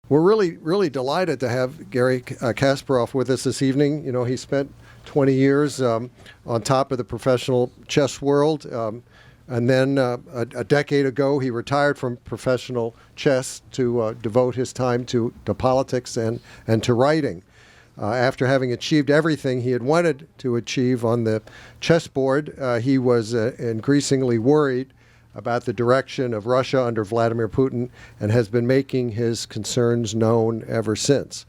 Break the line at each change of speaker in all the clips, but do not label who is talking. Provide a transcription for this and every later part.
We're really delighted to have Garry Kasparov with us this evening. You know, he spent 20 years on top of the professional chess world. And then a decade ago, he retired from professional chess to devote his time to politics and to writing. After having achieved everything he had wanted to achieve on the chessboard, he was increasingly worried about the direction of Russia under Vladimir Putin and has been making his concerns known ever since.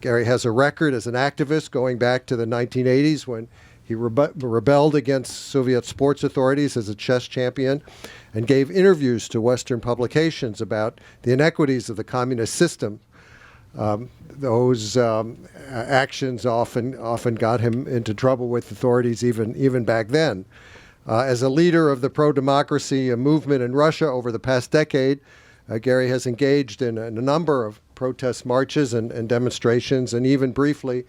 Garry has a record as an activist going back to the 1980s when he rebelled against Soviet sports authorities as a chess champion and gave interviews to Western publications about the inequities of the communist system. Those actions often got him into trouble with authorities even back then. As a leader of the pro-democracy movement in Russia over the past decade, Garry has engaged in a number of protest marches and demonstrations, and even briefly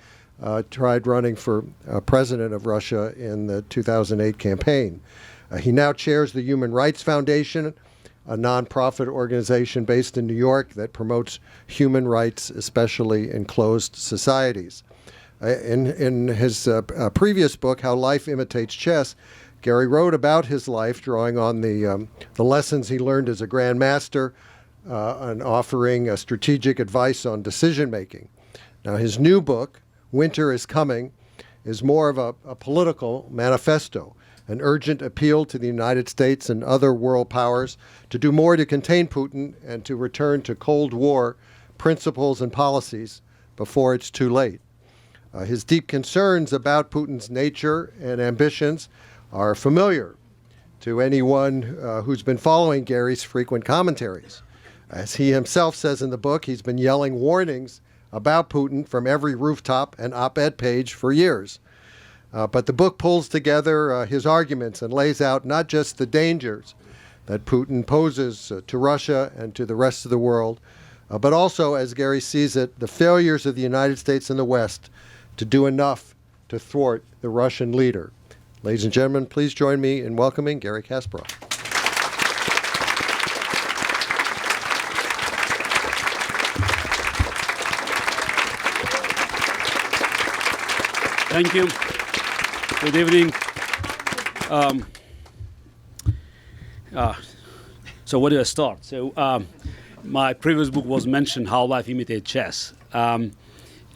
tried running for president of Russia in the 2008 campaign. He now chairs the Human Rights Foundation, a nonprofit organization based in New York that promotes human rights, especially in closed societies. In his previous book, How Life Imitates Chess, Garry wrote about his life, drawing on the lessons he learned as a grandmaster and offering strategic advice on decision-making. Now, his new book, Winter is Coming, is more of a political manifesto, an urgent appeal to the United States and other world powers to do more to contain Putin and to return to Cold War principles and policies before it's too late. His deep concerns about Putin's nature and ambitions are familiar to anyone who's been following Garry's frequent commentaries. As he himself says in the book, he's been yelling warnings about Putin from every rooftop and op-ed page for years. But the book pulls together his arguments and lays out not just the dangers that Putin poses to Russia and to the rest of the world, but also, as Garry sees it, the failures of the United States and the West to do enough to thwart the Russian leader. Ladies and gentlemen, please join me in welcoming Garry Kasparov.
Thank you. Good evening. So where do I start? So my previous book was mentioned, How Life Imitates Chess.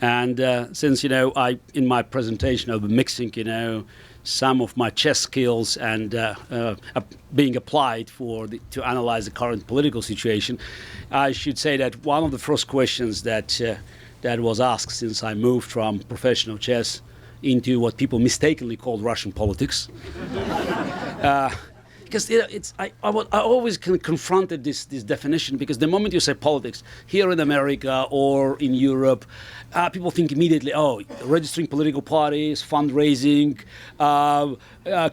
Since, I, in my presentation, I'll be mixing, some of my chess skills and being applied to analyze the current political situation, I should say that one of the first questions that was asked since I moved from professional chess into what people mistakenly called Russian politics. Because I always kind of confronted this definition, because the moment you say politics here in America or in Europe, people think immediately, registering political parties, fundraising,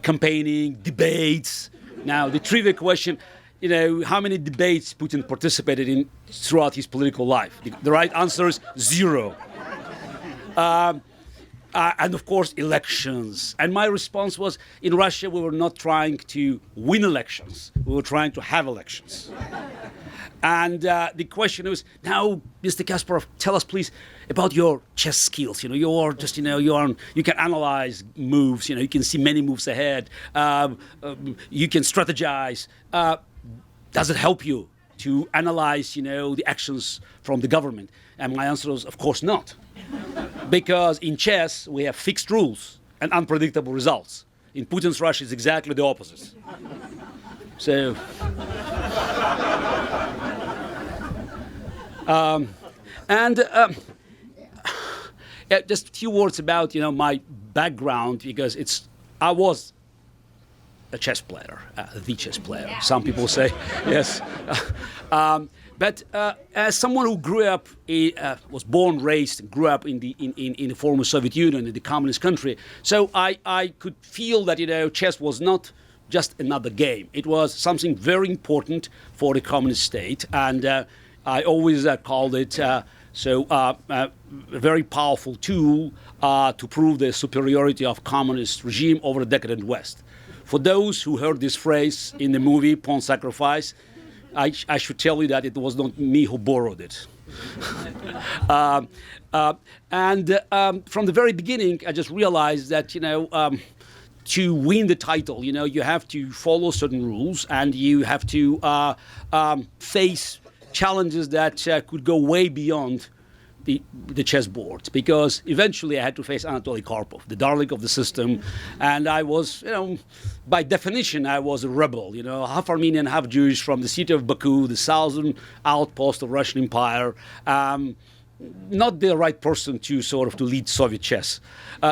campaigning, debates. Now, the trivia question, how many debates Putin participated in throughout his political life? The right answer is 0. And of course, elections. And my response was, in Russia, we were not trying to win elections. We were trying to have elections. And the question was, now, Mr. Kasparov, tell us, please, about your chess skills. You're just, you can analyze moves. You can see many moves ahead. You can strategize. Does it help you to analyze, the actions from the government? And my answer was, of course not. Because in chess, we have fixed rules and unpredictable results. In Putin's Russia, it's exactly the opposite. So, just a few words about, my background, because I was a chess player, the chess player. Some people say, yes. But as someone who grew up, was born, raised, and grew up in the former Soviet Union, in the communist country, so I could feel that chess was not just another game. It was something very important for the communist state, and I always called it a very powerful tool to prove the superiority of communist regime over the decadent West. For those who heard this phrase in the movie Pawn Sacrifice, I should tell you that it was not me who borrowed it. From the very beginning, I just realized that, to win the title, you have to follow certain rules, and you have to face challenges that could go way beyond the chessboard, because eventually I had to face Anatoly Karpov, the darling of the system, and I was, by definition, I was a rebel, half Armenian, half Jewish, from the city of Baku, the southern outpost of Russian Empire. Not the right person to to lead Soviet chess.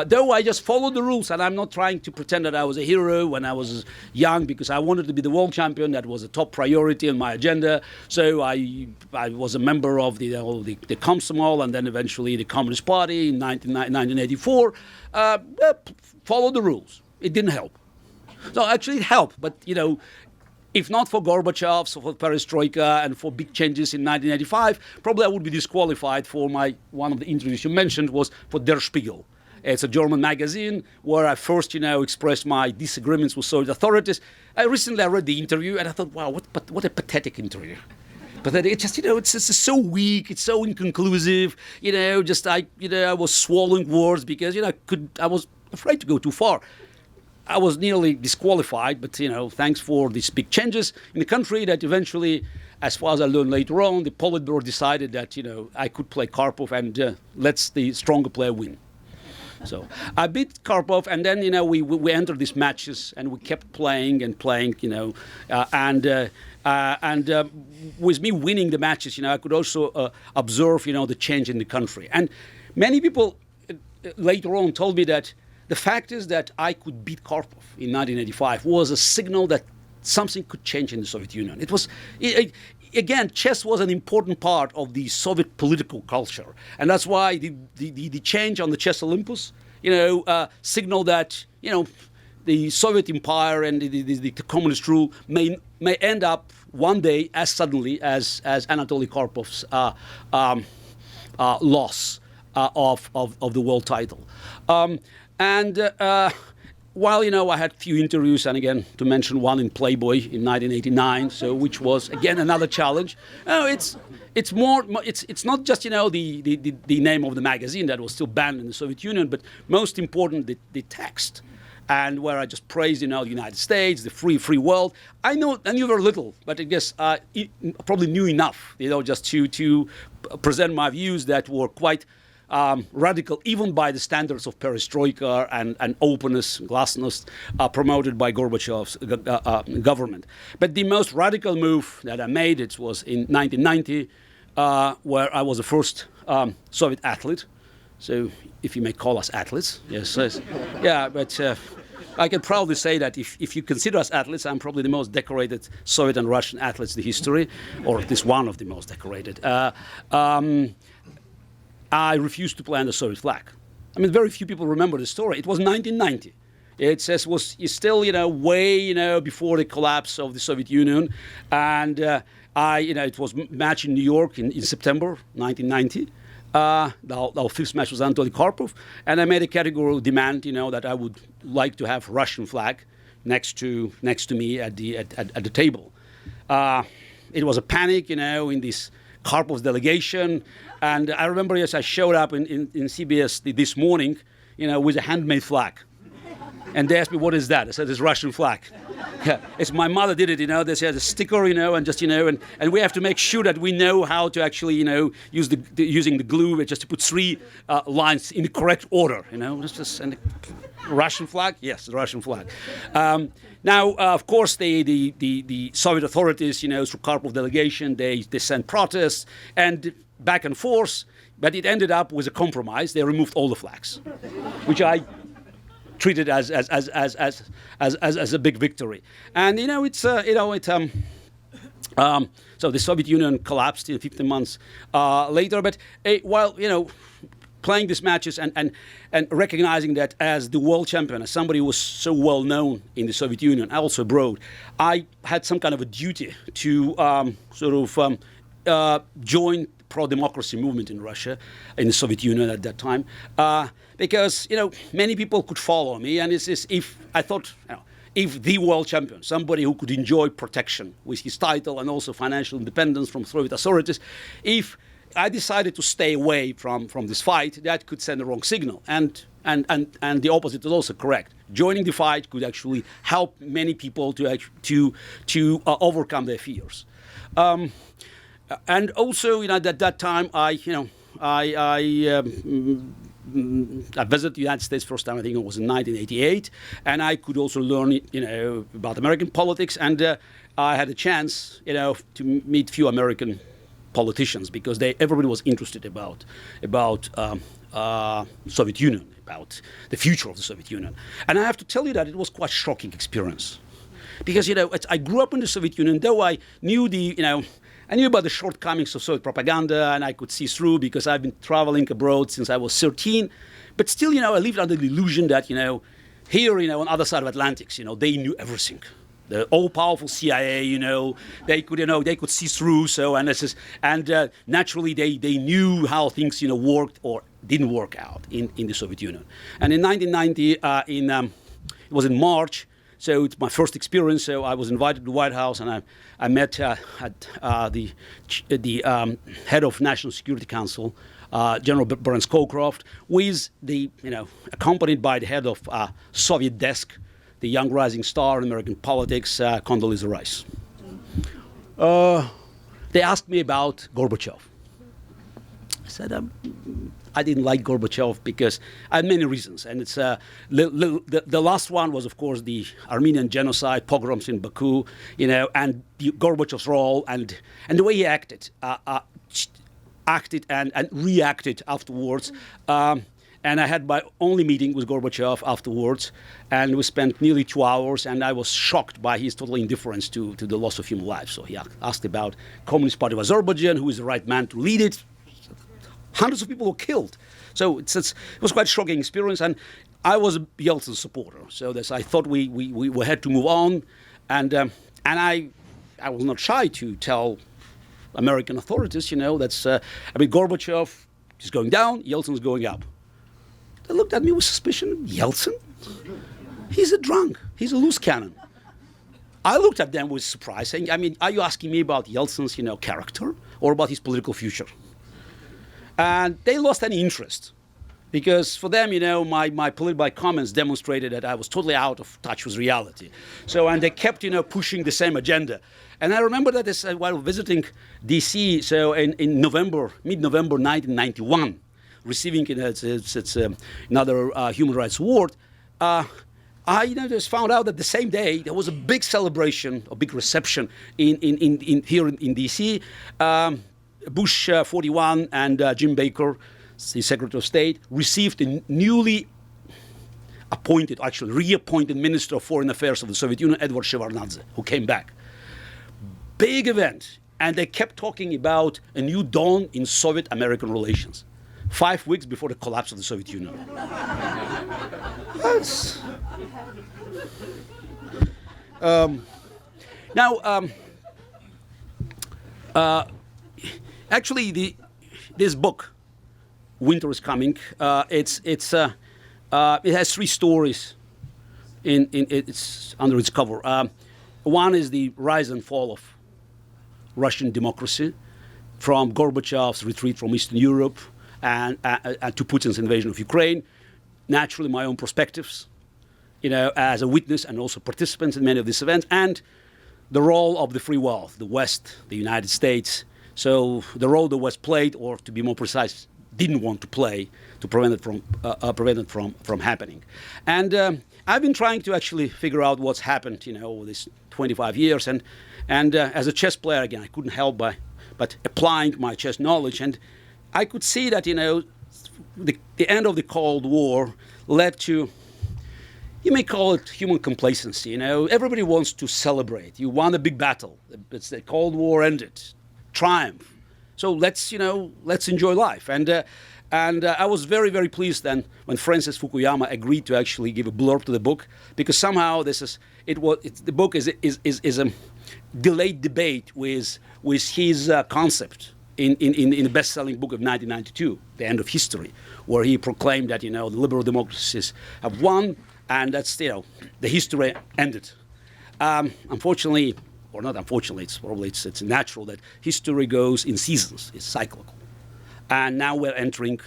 Though I just followed the rules, and I'm not trying to pretend that I was a hero when I was young, because I wanted to be the world champion. That was a top priority on my agenda. So I was a member of the Komsomol, and then eventually the Communist Party in 1984. Followed the rules. It didn't help. So actually it helped, but if not for Gorbachev, so for Perestroika, and for big changes in 1985, probably I would be disqualified for one of the interviews you mentioned was for Der Spiegel. It's a German magazine where I first, expressed my disagreements with Soviet authorities. Recently I read the interview and I thought, wow, what a pathetic interview. But it just, it's so weak, it's so inconclusive, I was swallowing words because, I was afraid to go too far. I was nearly disqualified, but, thanks for these big changes in the country that eventually, as far as I learned later on, the Politburo decided that, I could play Karpov and let the stronger player win. So I beat Karpov, and then, we entered these matches, and we kept playing and playing, with me winning the matches, I could also observe, the change in the country. And many people later on told me that the fact is that I could beat Karpov in 1985 was a signal that something could change in the Soviet Union. It was, again, chess was an important part of the Soviet political culture. And that's why the change on the chess Olympus, signaled that, the Soviet empire and the communist rule may end up one day as suddenly as Anatoly Karpov's loss of the world title. While, I had a few interviews, and again, to mention one in Playboy in 1989, which was, again, another challenge. It's not just, the name of the magazine that was still banned in the Soviet Union, but most important, the text. And where I just praised, the United States, the free world. I knew very little, but I guess probably knew enough, just to present my views that were quite radical, even by the standards of perestroika and openness, glasnost, promoted by Gorbachev's government. But the most radical move that I made, it was in 1990, where I was the first Soviet athlete. So, if you may call us athletes, yes. Yeah, but I can proudly say that if you consider us athletes, I'm probably the most decorated Soviet and Russian athletes in the history, or at least one of the most decorated. I refused to play on the Soviet flag. I mean, very few people remember the story. It was 1990. It was still, way, before the collapse of the Soviet Union. And it was a match in New York in September 1990. Our fifth match was Anatoly Karpov. And I made a categorical demand, that I would like to have Russian flag next to me at the table. It was a panic, in this Karpov's delegation. And I remember, yes, I showed up in CBS this morning, with a handmade flag. And they asked me, what is that? I said, it's Russian flag. Yeah, it's my mother did it, they said a sticker, and just, and we have to make sure that we know how to actually, use using the glue, just to put three lines in the correct order, and the Russian flag? Yes, the Russian flag. Now, of course, the Soviet authorities, through Karpov delegation, they sent protests and back and forth, but it ended up with a compromise. They removed all the flags, which I treated as a big victory. And so the Soviet Union collapsed 15 months later. But while playing these matches and recognizing that as the world champion, as somebody who was so well known in the Soviet Union, also abroad, I had some kind of a duty to join pro-democracy movement in Russia, in the Soviet Union at that time, because many people could follow me, and if I thought if the world champion, somebody who could enjoy protection with his title and also financial independence from Soviet authorities, if I decided to stay away from this fight, that could send a wrong signal. And the opposite is also correct. Joining the fight could actually help many people to overcome their fears. And also, at that time, I visited the United States first time, I think it was in 1988, and I could also learn, about American politics, and I had a chance, to meet few American politicians because everybody was interested about Soviet Union, about the future of the Soviet Union. And I have to tell you that it was quite a shocking experience because, I grew up in the Soviet Union, though I knew I knew about the shortcomings of Soviet propaganda, and I could see through because I've been traveling abroad since I was 13. But still, I lived under the illusion that, here, on the other side of Atlantic, they knew everything. The all-powerful CIA, they could see through. So, and naturally, they knew how things, worked or didn't work out in the Soviet Union. And in 1990, it was in March. So it's my first experience. So I was invited to the White House, and I met the head of National Security Council, General Barron Scowcroft, with accompanied by the head of Soviet desk, the young rising star in American politics, Condoleezza Rice. They asked me about Gorbachev. I said, I didn't like Gorbachev because I had many reasons. And it's the last one was, of course, the Armenian genocide, pogroms in Baku, and Gorbachev's role and the way he acted and reacted afterwards. And I had my only meeting with Gorbachev afterwards, and we spent nearly 2 hours, and I was shocked by his total indifference to the loss of human life. So he asked about Communist Party of Azerbaijan, who is the right man to lead it. Hundreds of people were killed. So it was quite a shocking experience, and I was a Yeltsin supporter. So I thought we had to move on, and I was not shy to tell American authorities, Gorbachev is going down, Yeltsin is going up. They looked at me with suspicion. Yeltsin? He's a drunk. He's a loose cannon. I looked at them with surprise, saying, are you asking me about Yeltsin's, character or about his political future? And they lost any interest because for them, my political comments demonstrated that I was totally out of touch with reality. So, and they kept, pushing the same agenda. And I remember that while visiting D.C., so in mid-November 1991, receiving another human rights award, I just found out that the same day there was a big celebration, a big reception here in D.C. Bush 41 and Jim Baker, the Secretary of State, received a newly appointed, actually reappointed Minister of Foreign Affairs of the Soviet Union, Edward Shevardnadze, who came back. Big event, and they kept talking about a new dawn in Soviet-American relations. 5 weeks before the collapse of the Soviet Union. Actually, this book, Winter is Coming, it has 3 stories it's under its cover. One is the rise and fall of Russian democracy, from Gorbachev's retreat from Eastern Europe and to Putin's invasion of Ukraine. Naturally, my own perspectives, as a witness and also participants in many of these events, and the role of the free world, the West, the United States. So the role the West played, or to be more precise, didn't want to play to prevent it from happening. And I've been trying to actually figure out what's happened, over these 25 years. And as a chess player, again, I couldn't help but applying my chess knowledge. And I could see that, the end of the Cold War led to, you may call it human complacency. Everybody wants to celebrate. You won a big battle. It's the Cold War ended. Triumph. So let's enjoy life. And I was very, very pleased then when Francis Fukuyama agreed to actually give a blurb to the book, because somehow the book is a delayed debate with his concept in the best-selling book of 1992, The End of History, where he proclaimed that the liberal democracies have won and that's, the history ended. Unfortunately, or not unfortunately, it's natural that history goes in seasons. It's cyclical, and now we're entering,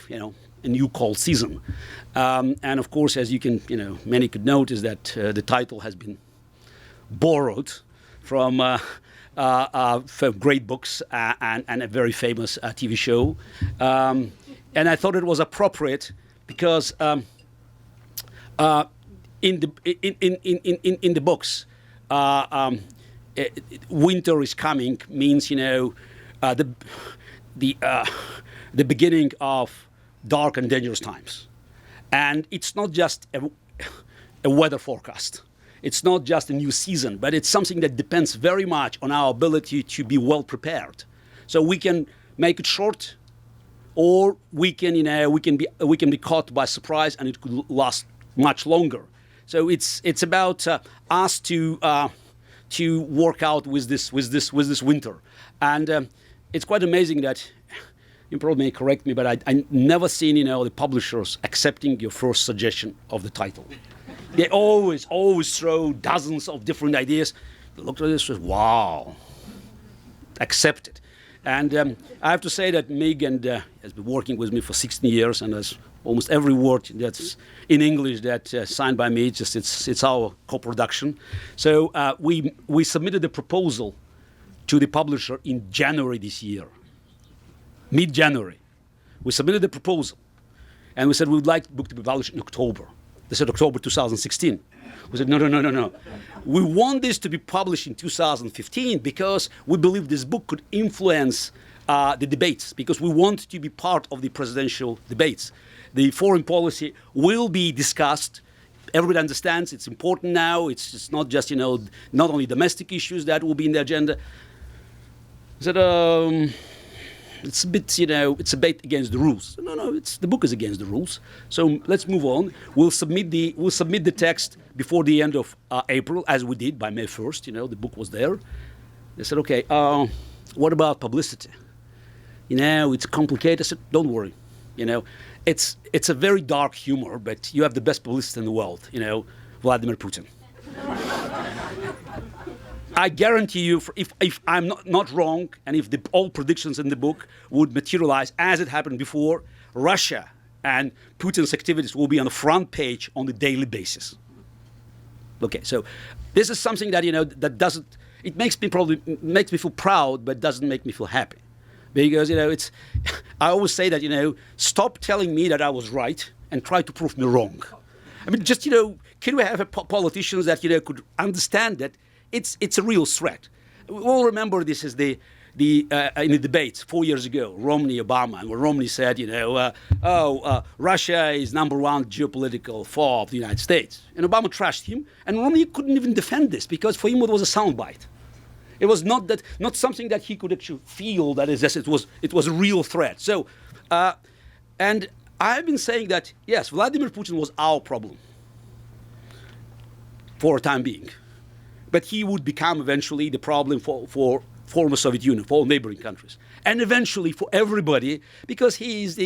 a new cold season. And of course, as you can, many could notice that the title has been borrowed from great books and a very famous TV show. And I thought it was appropriate because in the books, winter is coming means, the beginning of dark and dangerous times. And it's not just a weather forecast. It's not just a new season, but it's something that depends very much on our ability to be well prepared. So we can make it short, or we can be caught by surprise, and it could last much longer. So it's about us to work out with this winter, and it's quite amazing that. You probably may correct me, but I never seen, the publishers accepting your first suggestion of the title. They always throw dozens of different ideas. They looked at this and said, wow, accept it. And I have to say that Megan has been working with me for 16 years, and has almost every word that's in English that's signed by me. It's our co-production. So we submitted the proposal to the publisher in January this year. Mid-January, we submitted the proposal, and we said we would like the book to be published in October. They said October 2016. We said no. We want this to be published in 2015 because we believe this book could influence the debates, because we want to be part of the presidential debates. The foreign policy will be discussed. Everybody understands it's important now. It's not just, not only domestic issues that will be in the agenda. I said, it's a bit, it's a bit against the rules. No, the book is against the rules. So let's move on. We'll submit the text before the end of April, as we did by May 1st. The book was there. They said, okay, what about publicity? It's complicated. I said, don't worry. It's a very dark humor, but you have the best publicist in the world. Vladimir Putin. I guarantee you, if I'm not wrong, and if all predictions in the book would materialize as it happened before, Russia and Putin's activities will be on the front page on a daily basis. Okay, so this is something that, that doesn't, it makes me feel proud, but doesn't make me feel happy. Because, I always say that, stop telling me that I was right and try to prove me wrong. I mean, just, can we have politicians that, could understand that it's a real threat? We all remember this as in the debates 4 years ago, Romney, Obama, and when Romney said, Russia is #1 geopolitical foe of the United States. And Obama trashed him, and Romney couldn't even defend this because for him it was a soundbite. It was not something that he could actually feel that it was a real threat. So, and I've been saying that, yes, Vladimir Putin was our problem for a time being. But he would become eventually the problem for former Soviet Union, for all neighboring countries, and eventually for everybody, because he is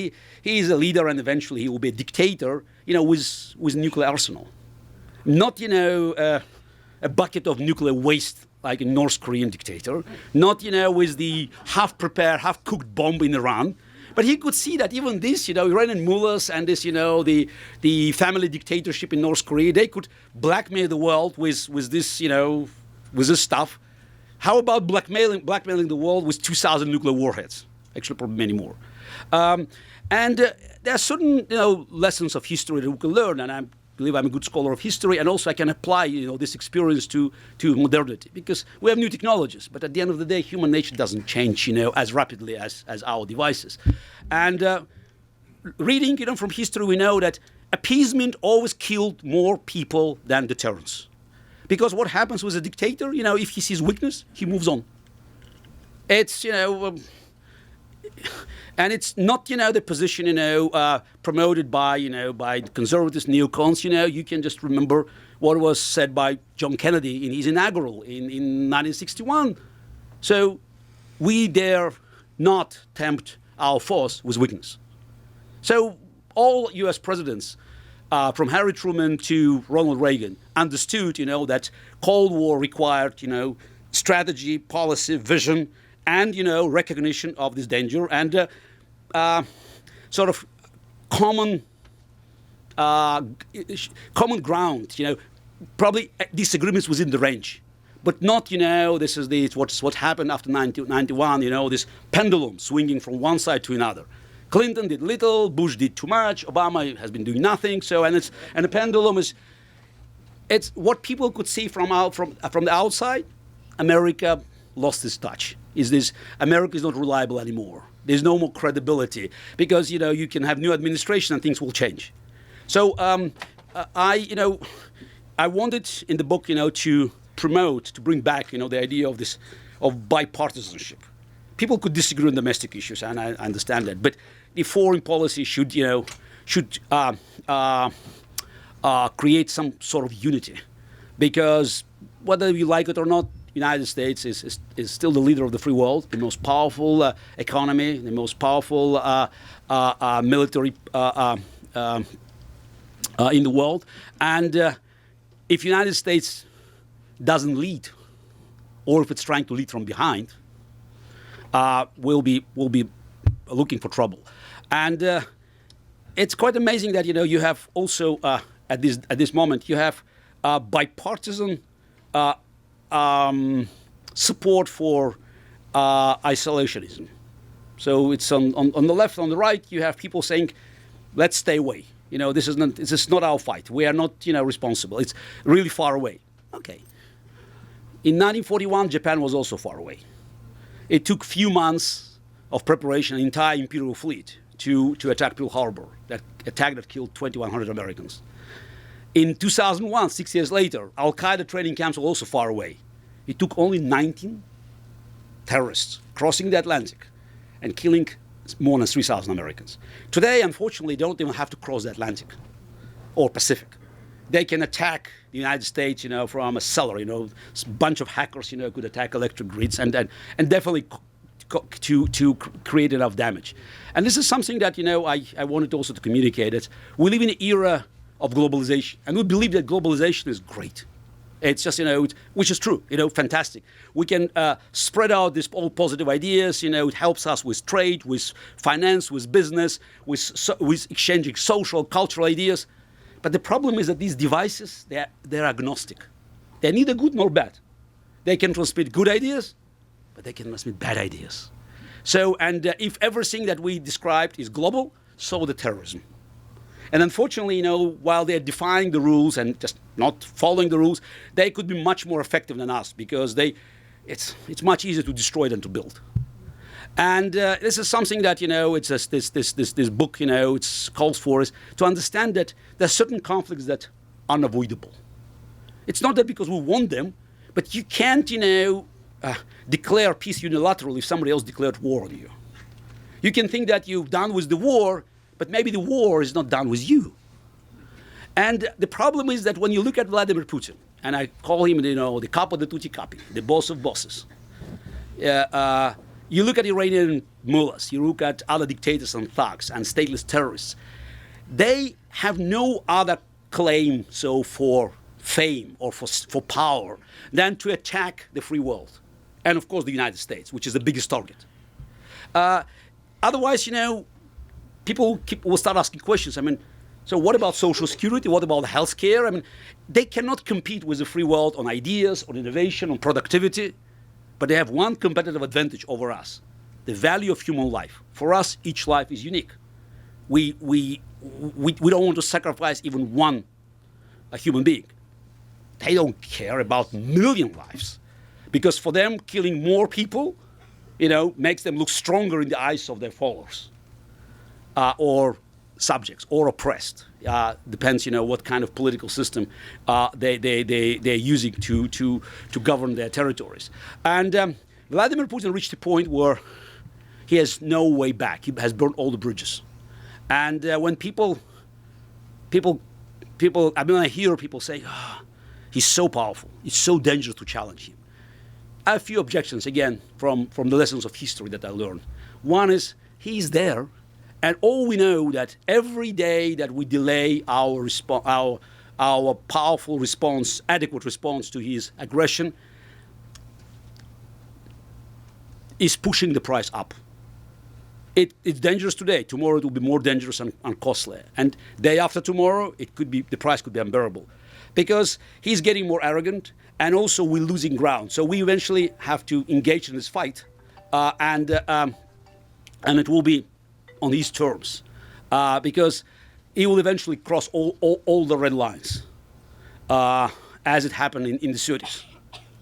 a leader, and eventually he will be a dictator, with nuclear arsenal, not a bucket of nuclear waste like a North Korean dictator, not with the half-prepared, half-cooked bomb in Iran. But he could see that even this, Iranian mullahs and this, the family dictatorship in North Korea, they could blackmail the world with this, with this stuff. How about blackmailing the world with 2,000 nuclear warheads? Actually, probably many more. And there are certain, lessons of history that we can learn, and I believe I'm a good scholar of history, and also I can apply, this experience to modernity, because we have new technologies, but at the end of the day, human nature doesn't change, as rapidly as our devices. And reading, from history, we know that appeasement always killed more people than deterrence. Because what happens with a dictator, if he sees weakness, he moves on. It's, and it's not, the position, promoted by conservatives, neocons. You can just remember what was said by John Kennedy in his inaugural in 1961. So we dare not tempt our foes with weakness. So all U.S. presidents from Harry Truman to Ronald Reagan, understood, that Cold War required, strategy, policy, vision, and, recognition of this danger and sort of common ground, probably disagreements within the range. But not, this is what happened after 1991, this pendulum swinging from one side to another. Clinton did little, Bush did too much, Obama has been doing nothing. So, and the pendulum it's what people could see from the outside. America lost its touch. America is not reliable anymore. There's no more credibility because, you can have new administration and things will change. So I wanted in the book, to promote, to bring back, the idea of bipartisanship. People could disagree on domestic issues, and I understand that. But the foreign policy should create some sort of unity, because whether you like it or not, the United States is still the leader of the free world, the most powerful economy, the most powerful military in the world. And if the United States doesn't lead, or if it's trying to lead from behind, we'll be looking for trouble. And it's quite amazing that you have also at this moment you have bipartisan support for isolationism. So it's on the left, on the right, you have people saying, "Let's stay away. This is not our fight. We are not responsible. It's really far away." Okay. In 1941, Japan was also far away. It took few months of preparation, an entire imperial fleet to attack Pearl Harbor, that attack that killed 2,100 Americans. In 2001, 6 years later, Al-Qaeda training camps were also far away. It took only 19 terrorists crossing the Atlantic and killing more than 3,000 Americans. Today, unfortunately, they don't even have to cross the Atlantic or Pacific. They can attack the United States, from a cellar. A bunch of hackers, could attack electric grids and definitely to create enough damage. And this is something that I wanted also to communicate. That we live in an era of globalization, and we believe that globalization is great. It's just which is true. Fantastic. We can spread out these all positive ideas. It helps us with trade, with finance, with business, with exchanging social, cultural ideas. But the problem is that these devices, they're agnostic. They're neither good nor bad. They can transmit good ideas, but they can transmit bad ideas. So, and if everything that we described is global, so the terrorism. And unfortunately, while they're defying the rules and just not following the rules, they could be much more effective than us because it's much easier to destroy than to build. And this is something that, it's just this book, it calls for us to understand that there are certain conflicts that are unavoidable. It's not that because we want them, but you can't, declare peace unilaterally if somebody else declared war on you. You can think that you're done with the war, but maybe the war is not done with you. And the problem is that when you look at Vladimir Putin, and I call him, the capo di tutti capi, the boss of bosses, you look at Iranian mullahs, you look at other dictators and thugs and stateless terrorists, they have no other claim for fame or for power than to attack the free world. And of course the United States, which is the biggest target. Otherwise, people will start asking questions. So what about social security? What about healthcare? They cannot compete with the free world on ideas, on innovation, on productivity. But they have one competitive advantage over us: the value of human life. For us, each life is unique. We don't want to sacrifice even one human being. They don't care about million lives, because for them, killing more people, makes them look stronger in the eyes of their followers, or subjects, or oppressed. Depends, what kind of political system they're using to govern their territories. And Vladimir Putin reached a point where he has no way back. He has burned all the bridges. And when I hear people say, he's so powerful, it's so dangerous to challenge him. I have a few objections, again, from the lessons of history that I learned. One is, he's there, And all we know that every day that we delay our powerful response, adequate response to his aggression, is pushing the price up. It's dangerous today. Tomorrow it will be more dangerous and costly. And day after tomorrow, the price could be unbearable, because he's getting more arrogant, and also we're losing ground. So we eventually have to engage in this fight, and it will be on his terms, because he will eventually cross all the red lines, as it happened in the 30s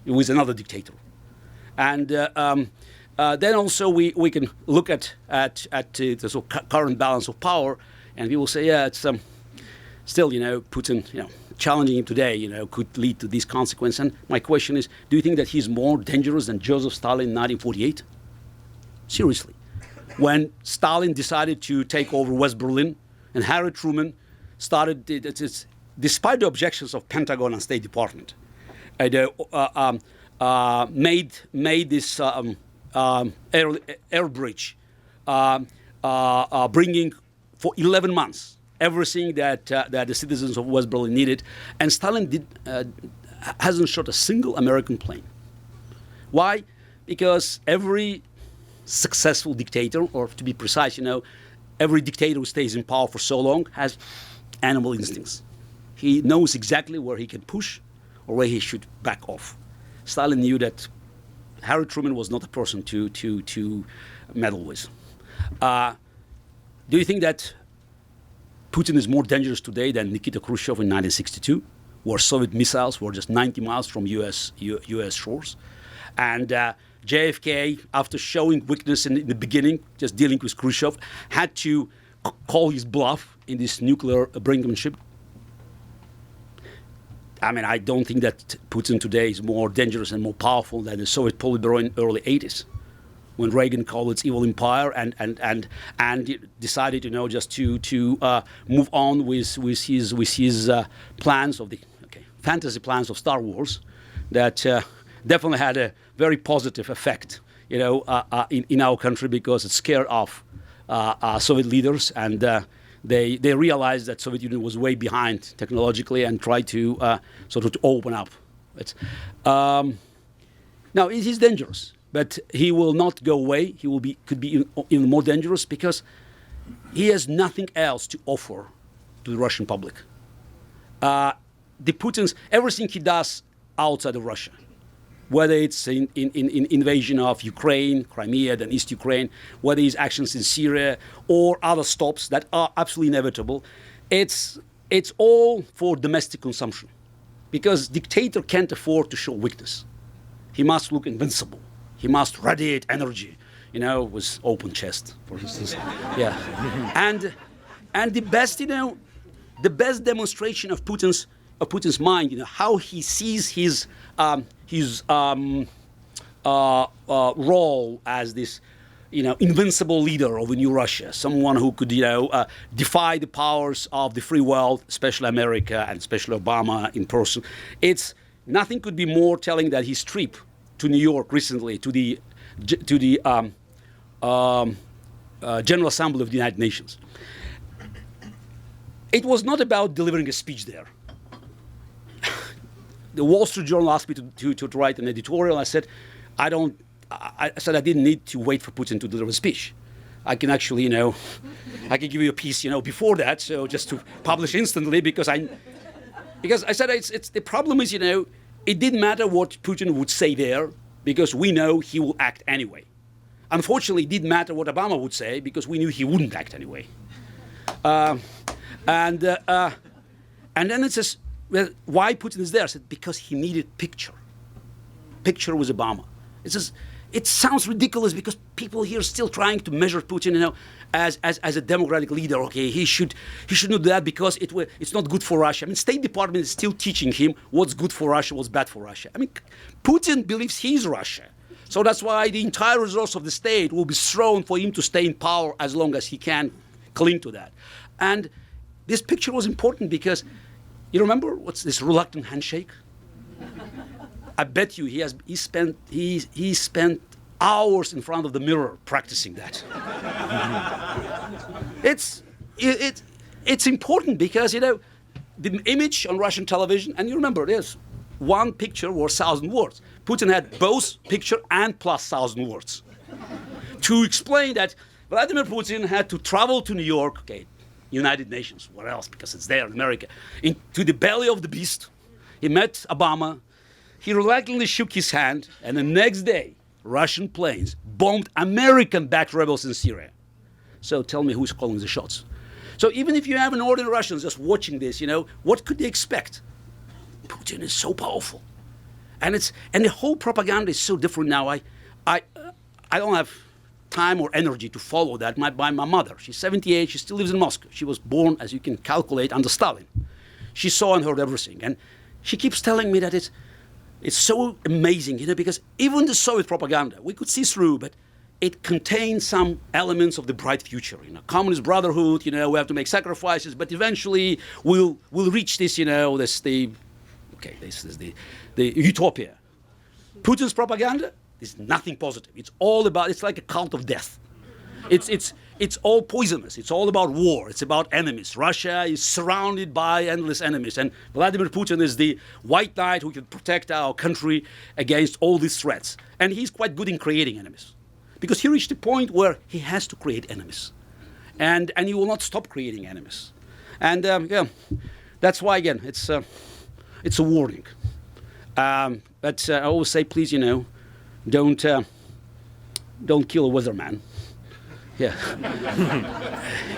with another dictator. And then also we can look at the sort of current balance of power, and we will say, yeah, it's still, Putin, challenging him today, could lead to this consequence. And my question is, do you think that he's more dangerous than Joseph Stalin in 1948? Seriously. When Stalin decided to take over West Berlin, and Harry Truman started, despite the objections of Pentagon and State Department, made this air bridge, bringing for 11 months everything that the citizens of West Berlin needed, and Stalin hasn't shot a single American plane. Why? Because every successful dictator, or to be precise, every dictator who stays in power for so long has animal instincts. He knows exactly where he can push or where he should back off. Stalin knew that Harry Truman was not a person to meddle with. Do you think that Putin is more dangerous today than Nikita Khrushchev in 1962, where Soviet missiles were just 90 miles from U.S. shores? And JFK, after showing weakness in the beginning, just dealing with Khrushchev, had to call his bluff in this nuclear brinkmanship. I mean, I don't think that Putin today is more dangerous and more powerful than the Soviet Politburo in the early 80s, when Reagan called it evil empire and decided, just to move on with his plans of the fantasy plans of Star Wars, that definitely had a very positive effect, in our country, because it scared off Soviet leaders, and they realized that Soviet Union was way behind technologically, and tried to sort of to open up. Now it is dangerous, but he will not go away. He could be even more dangerous, because he has nothing else to offer to the Russian public. The Putin's everything he does outside of Russia, whether it's in invasion of Ukraine, Crimea, then East Ukraine, whether his actions in Syria or other stops that are absolutely inevitable, it's all for domestic consumption, because dictator can't afford to show weakness. He must look invincible. He must radiate energy, with open chest, for instance. Yeah, and the best demonstration of Putin's mind, how he sees his role as this, invincible leader of a new Russia, someone who could, defy the powers of the free world, especially America and especially Obama in person. Nothing could be more telling than his trip to New York recently to the General Assembly of the United Nations. It was not about delivering a speech there. The Wall Street Journal asked me to write an editorial. I said, I didn't need to wait for Putin to deliver a speech. I can actually, I can give you a piece, before that, so just to publish instantly, because I said it's the problem is, it didn't matter what Putin would say there, because we know he will act anyway. Unfortunately, it didn't matter what Obama would say, because we knew he wouldn't act anyway. And then it says, well, why Putin is there? I said, because he needed picture with Obama. It sounds ridiculous, because people here are still trying to measure Putin, as a democratic leader. Okay, he shouldn't do that because it's not good for Russia. I mean, State Department is still teaching him what's good for Russia, what's bad for Russia. I mean, Putin believes he's Russia. So that's why the entire resource of the state will be thrown for him to stay in power as long as he can cling to that. And this picture was important because, you remember what's this reluctant handshake? I bet you he spent hours in front of the mirror practicing that. It's important because, the image on Russian television, and you remember this, one picture was 1,000 words. Putin had both picture and plus 1,000 words to explain that Vladimir Putin had to travel to New York, okay, United Nations, where else, because it's there in America, into the belly of the beast. He met Obama. He reluctantly shook his hand, and the next day, Russian planes bombed American-backed rebels in Syria. So tell me who's calling the shots. So even if you have an ordinary Russian just watching this, what could they expect? Putin is so powerful, and the whole propaganda is so different now. I don't have time or energy to follow that. My mother, she's 78, she still lives in Moscow. She was born, as you can calculate, under Stalin. She saw and heard everything, and she keeps telling me that it's so amazing, because even the Soviet propaganda we could see through, but it contains some elements of the bright future. Communist brotherhood. We have to make sacrifices, but eventually we'll reach this. This is the utopia. Putin's propaganda is nothing positive. It's all about. It's like a cult of death. It's all poisonous. It's all about war. It's about enemies. Russia is surrounded by endless enemies, and Vladimir Putin is the white knight who can protect our country against all these threats. And he's quite good in creating enemies, because he reached a point where he has to create enemies, and he will not stop creating enemies. And that's why again it's a warning. But I always say, please, don't kill a weatherman. Yeah,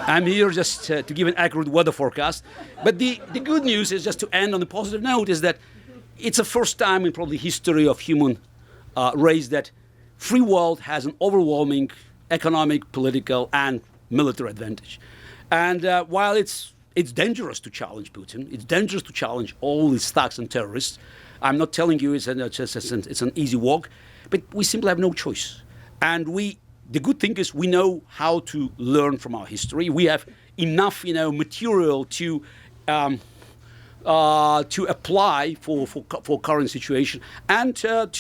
I'm here just to give an accurate weather forecast. But the good news is, just to end on a positive note, is that it's the first time in probably history of human race that free world has an overwhelming economic, political, and military advantage. And while it's dangerous to challenge Putin, it's dangerous to challenge all these thugs and terrorists. I'm not telling you it's an easy walk, but we simply have no choice. And the good thing is we know how to learn from our history. We have enough, material to apply for current situation, and to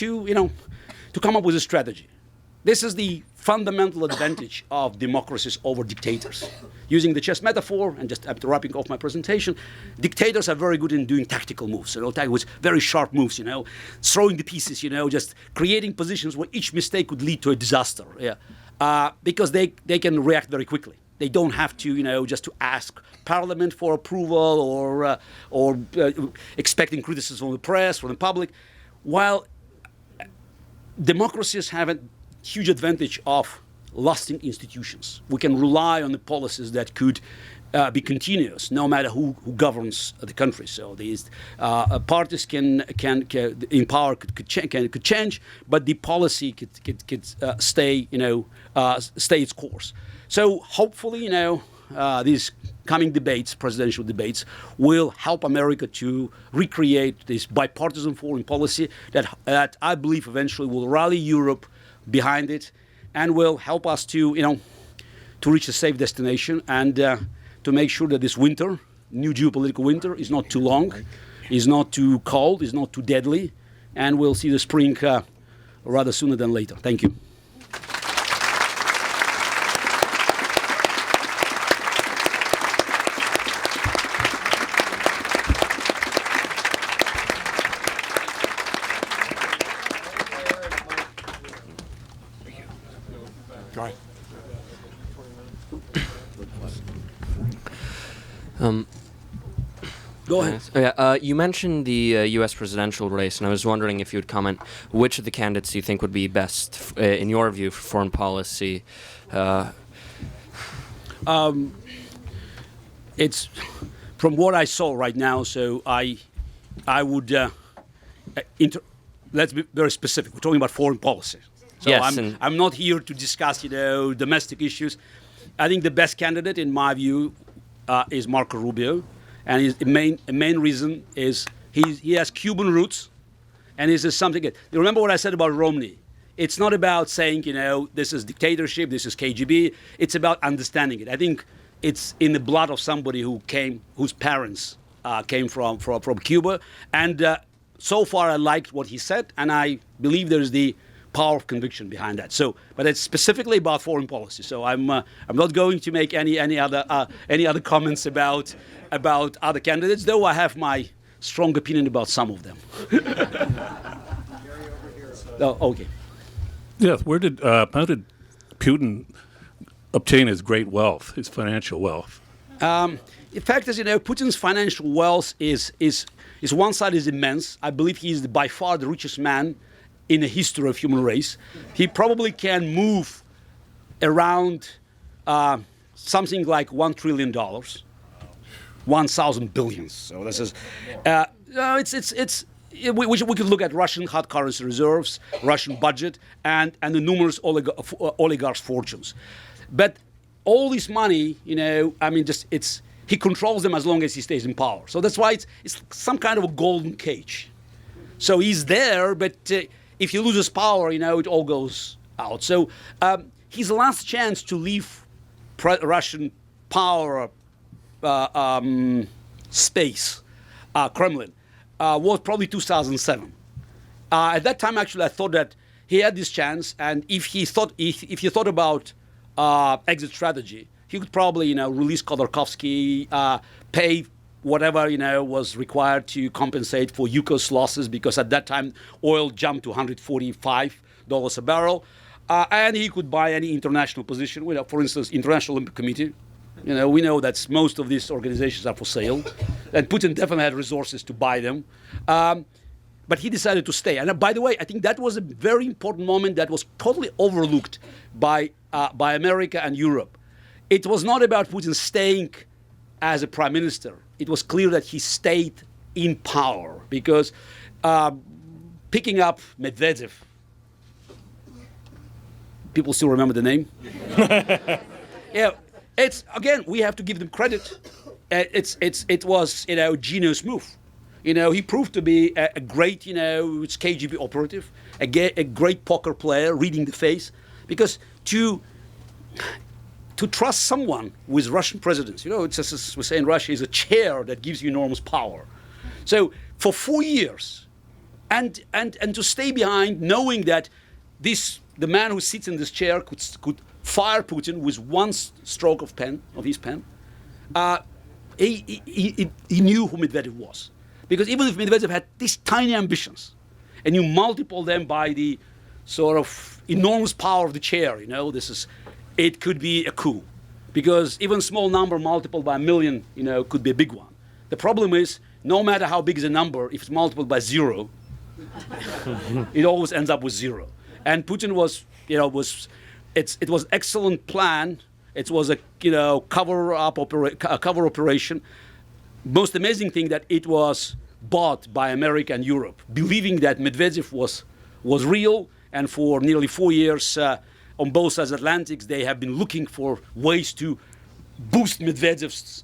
come up with a strategy. This is the fundamental advantage of democracies over dictators. Using the chess metaphor, and just after wrapping off my presentation, dictators are very good in doing tactical moves, with very sharp moves, throwing the pieces, just creating positions where each mistake could lead to a disaster, because they can react very quickly. They don't have to, just to ask parliament for approval or expecting criticism from the press, from the public, while democracies have a huge advantage of lasting institutions. We can rely on the policies that could be continuous, no matter who governs the country. So these parties can in power could change, but the policy could stay its course. So hopefully, these coming debates, presidential debates, will help America to recreate this bipartisan foreign policy that I believe eventually will rally Europe behind it, and will help us to reach a safe destination, and to make sure that this winter, new geopolitical winter, is not too long, is not too cold, is not too deadly, and we'll see the spring rather sooner than later. Thank you. Go ahead.
You mentioned the U.S. presidential race, and I was wondering if you would comment which of the candidates you think would be best, in your view, for foreign policy.
It's from what I saw right now. So I would let's be very specific. We're talking about foreign policy. So
yes,
I'm not here to discuss domestic issues. I think the best candidate, in my view, is Marco Rubio. And the main reason is he has Cuban roots, and he says something. You remember what I said about Romney? It's not about saying, this is dictatorship, this is KGB. It's about understanding it. I think it's in the blood of somebody whose parents came from Cuba. And so far, I liked what he said, and I believe there's the power of conviction behind that. So, but it's specifically about foreign policy. So I'm not going to make any other comments about other candidates, though I have my strong opinion about some of them. Oh, okay.
Yes. How did Putin obtain his great wealth, his financial wealth?
The fact is, Putin's financial wealth is one side is immense. I believe he is by far the richest man in the history of human race. He probably can move around something like $1 trillion, 1,000 billions. So this is, we could look at Russian hard currency reserves, Russian budget, and the numerous oligarchs' fortunes. But all this money, he controls them as long as he stays in power. So that's why it's some kind of a golden cage. So he's there, but if he loses power, it all goes out. So his last chance to leave Russian power space, Kremlin, was probably 2007. At that time, actually, I thought that he had this chance, and if he thought about exit strategy, he could probably, release Khodorkovsky, pay whatever, was required to compensate for Yukos losses, because at that time oil jumped to $145 a barrel, and he could buy any international position. For instance, International Olympic Committee. We know that most of these organizations are for sale, and Putin definitely had resources to buy them. But he decided to stay. And by the way, I think that was a very important moment that was totally overlooked by America and Europe. It was not about Putin staying as a prime minister. It was clear that he stayed in power, because picking up Medvedev, people still remember the name? Yeah, it's, again, we have to give them credit. It was, a genius move. He proved to be a great, KGB operative, a great poker player, reading the face, because to trust someone with Russian presidents, it's as we say in Russia, is a chair that gives you enormous power. So for 4 years, and to stay behind, knowing that the man who sits in this chair could fire Putin with one stroke of his pen, he knew who Medvedev was. Because even if Medvedev had these tiny ambitions, and you multiply them by the sort of enormous power of the chair, it could be a coup. Because even small number multiplied by a million, could be a big one. The problem is, no matter how big is a number, if it's multiplied by 0, it always ends up with 0. And Putin was, it was excellent plan. It was a, cover operation. Most amazing thing that it was bought by America and Europe, believing that Medvedev was real, and for nearly 4 years on both sides of the Atlantic, they have been looking for ways to boost Medvedev's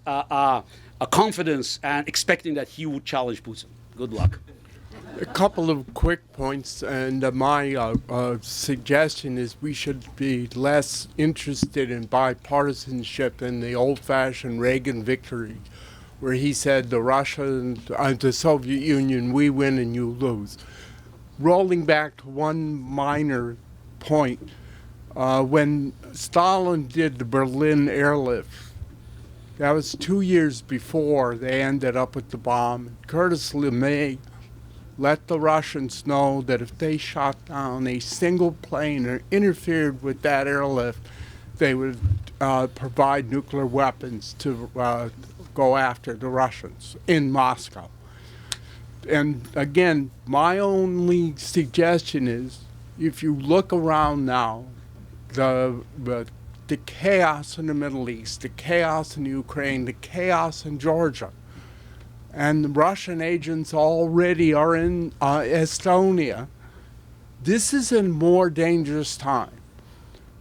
confidence, and expecting that he would challenge Putin. Good luck.
A couple of quick points, and my suggestion is we should be less interested in bipartisanship in the old-fashioned Reagan victory, where he said the Soviet Union, we win and you lose. Rolling back to one minor point, when Stalin did the Berlin airlift, that was 2 years before they ended up with the bomb. Curtis LeMay let the Russians know that if they shot down a single plane or interfered with that airlift, they would provide nuclear weapons to go after the Russians in Moscow. And again, my only suggestion is, if you look around now, the chaos in the Middle East, the chaos in Ukraine, the chaos in Georgia, and the Russian agents already are in Estonia, this is a more dangerous time.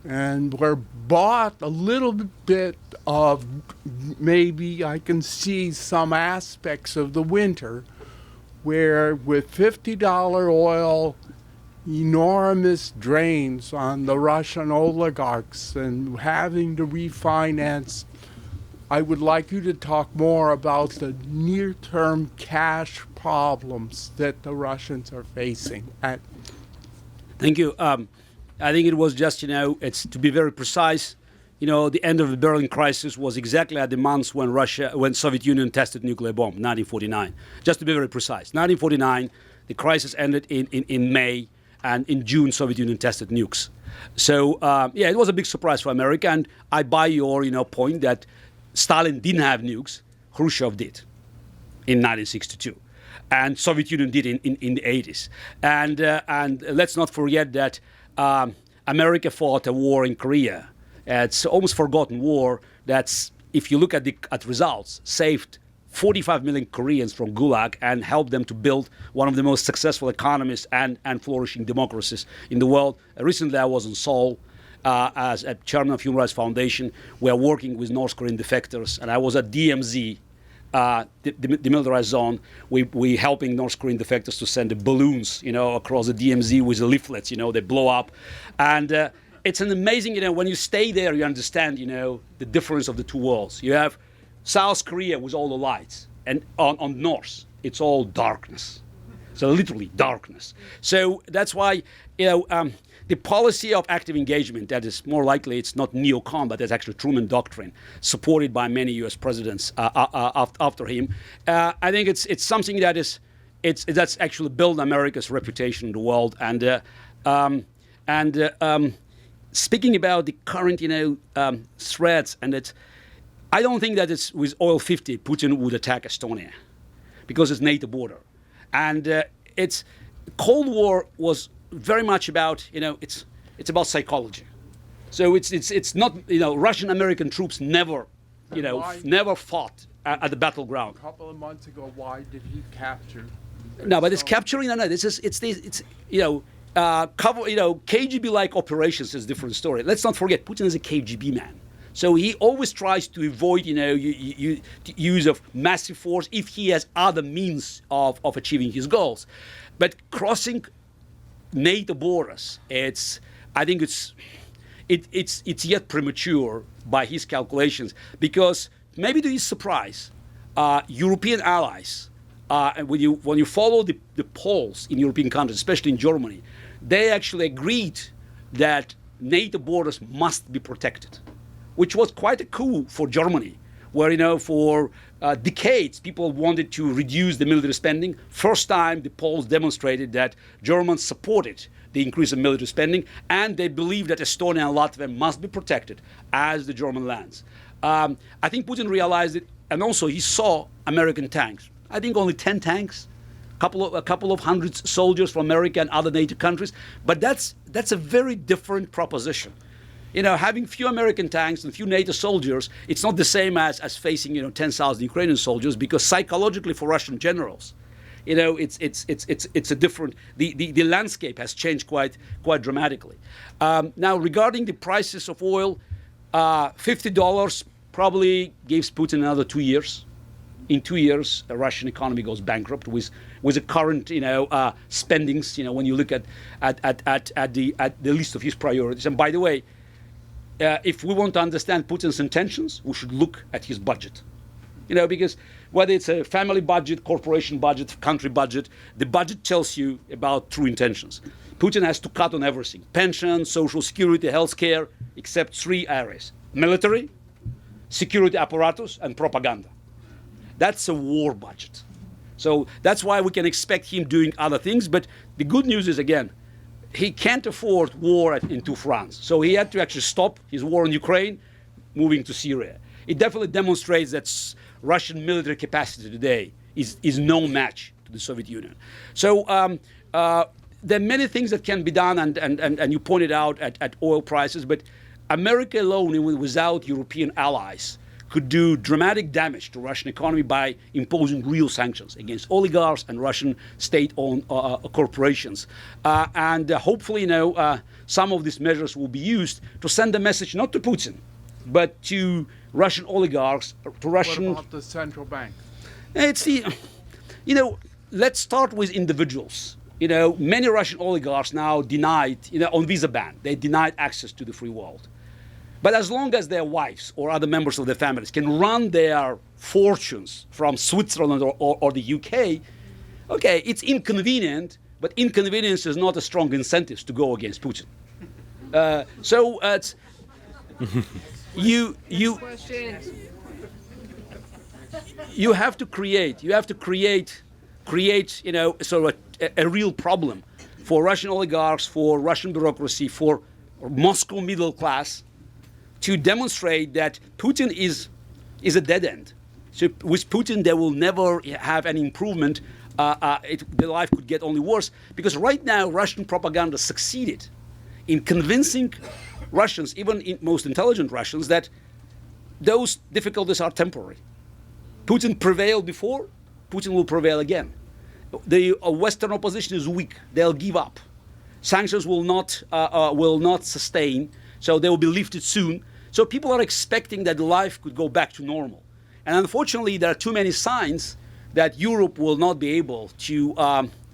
And we're bought a little bit of, maybe I can see some aspects of the winter, where with $50 oil, enormous drains on the Russian oligarchs and having to refinance. I would like you to talk more about the near-term cash problems that the Russians are facing.
Thank you. I think it was just, it's to be very precise, the end of the Berlin crisis was exactly at the months when Soviet Union tested nuclear bomb, 1949. Just to be very precise, 1949, the crisis ended in May, and in June, Soviet Union tested nukes. So, it was a big surprise for America, and I buy your, point that Stalin didn't have nukes, Khrushchev did in 1962. And Soviet Union did in the 80s. And let's not forget that America fought a war in Korea. It's almost forgotten war that's, if you look at results, saved 45 million Koreans from Gulag and helped them to build one of the most successful economies and flourishing democracies in the world. Recently, I was in Seoul as a chairman of Human Rights Foundation. We are working with North Korean defectors, and I was at DMZ, the demilitarized zone. We helping North Korean defectors to send the balloons, across the DMZ with the leaflets, they blow up. And it's an amazing, when you stay there, you understand, the difference of the two worlds. You have South Korea with all the lights, and on North, it's all darkness. So literally darkness. So that's why, the policy of active engagement, that is more likely it's not neocon, but it's actually Truman Doctrine, supported by many U.S. presidents after him. I think it's something that's actually built America's reputation in the world. And speaking about the current, threats, and I don't think that it's with oil 50, Putin would attack Estonia, because it's NATO border, and it's Cold War was very much about, it's about psychology. So it's not, Russian American troops never, never fought at the battleground.
A couple of months ago, why did he capture?
No, but it's capturing. No, KGB-like operations is a different story. Let's not forget, Putin is a KGB man. So he always tries to avoid, use of massive force if he has other means of achieving his goals. But crossing NATO borders, I think it's yet premature by his calculations, because maybe to his surprise, European allies, and when you follow the polls in European countries, especially in Germany, they actually agreed that NATO borders must be protected, which was quite a coup for Germany, where, for decades, people wanted to reduce the military spending. First time, the polls demonstrated that Germans supported the increase in military spending, and they believe that Estonia and Latvia must be protected as the German lands. I think Putin realized it, and also he saw American tanks. I think only 10 tanks, a couple of hundred soldiers from America and other NATO countries, but that's a very different proposition. Having few American tanks and few NATO soldiers, it's not the same as facing, 10,000 Ukrainian soldiers, because psychologically for Russian generals, it's a different. The landscape has changed quite dramatically. Now, regarding the prices of oil, $50 probably gives Putin another 2 years. In 2 years, the Russian economy goes bankrupt with the current, spendings. When you look at the list of his priorities. And by the way, if we want to understand Putin's intentions, we should look at his budget. Because whether it's a family budget, corporation budget, country budget, the budget tells you about true intentions. Putin has to cut on everything: pension, social security, healthcare, except 3 areas: military, security apparatus, and propaganda. That's a war budget. So that's why we can expect him doing other things. But the good news is, again, he can't afford war in two fronts. So he had to actually stop his war in Ukraine, moving to Syria. It definitely demonstrates that Russian military capacity today is no match to the Soviet Union. So there are many things that can be done, and you pointed out at oil prices, but America alone, without European allies, could do dramatic damage to Russian economy by imposing real sanctions against oligarchs and Russian state-owned corporations. And hopefully, some of these measures will be used to send a message not to Putin, but to Russian oligarchs, to Russian...
What about the central bank?
It's let's start with individuals. Many Russian oligarchs now denied, on visa ban, they denied access to the free world. But as long as their wives or other members of their families can run their fortunes from Switzerland or the UK, okay, it's inconvenient, but inconvenience is not a strong incentive to go against Putin. It's, you have to create sort of a real problem for Russian oligarchs, for Russian bureaucracy, for Moscow middle class, to demonstrate that Putin is a dead end. So with Putin, they will never have any improvement. The life could get only worse, because right now Russian propaganda succeeded in convincing Russians, even most intelligent Russians, that those difficulties are temporary. Putin prevailed before, Putin will prevail again. The Western opposition is weak; they'll give up. Sanctions will not sustain, so they will be lifted soon. So people are expecting that life could go back to normal. And unfortunately, there are too many signs that Europe will not be able to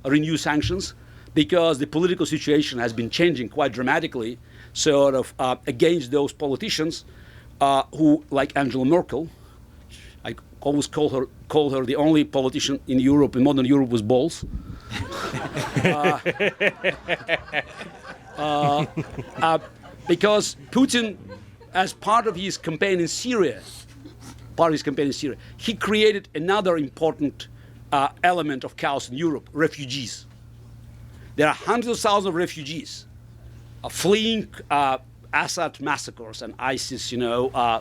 renew sanctions, because the political situation has been changing quite dramatically, sort of against those politicians who, like Angela Merkel, I always call her the only politician in Europe, in modern Europe, with balls. Because Putin, as part of his campaign in Syria, he created another important element of chaos in Europe: refugees. There are hundreds of thousands of refugees fleeing Assad massacres and ISIS,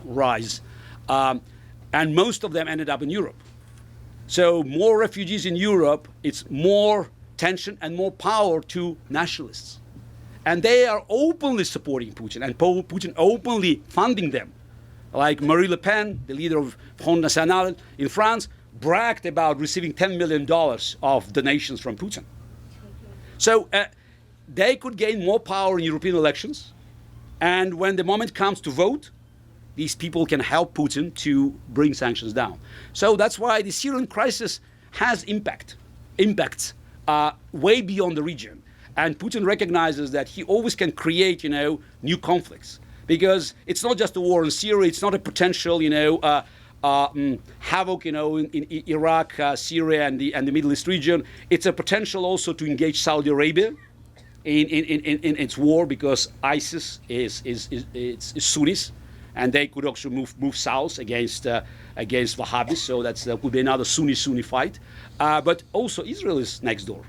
rise, and most of them ended up in Europe. So more refugees in Europe, it's more tension and more power to nationalists. And they are openly supporting Putin, and Putin openly funding them. Like Marine Le Pen, the leader of Front National in France, bragged about receiving $10 million of donations from Putin. So they could gain more power in European elections, and when the moment comes to vote, these people can help Putin to bring sanctions down. So that's why the Syrian crisis has impacts way beyond the region. And Putin recognizes that he always can create, new conflicts, because it's not just a war in Syria; it's not a potential, havoc, in Iraq, Syria, and the Middle East region. It's a potential also to engage Saudi Arabia in its war, because ISIS is Sunnis, and they could also move south against Wahhabis. So that could be another Sunni fight. But also Israel is next door,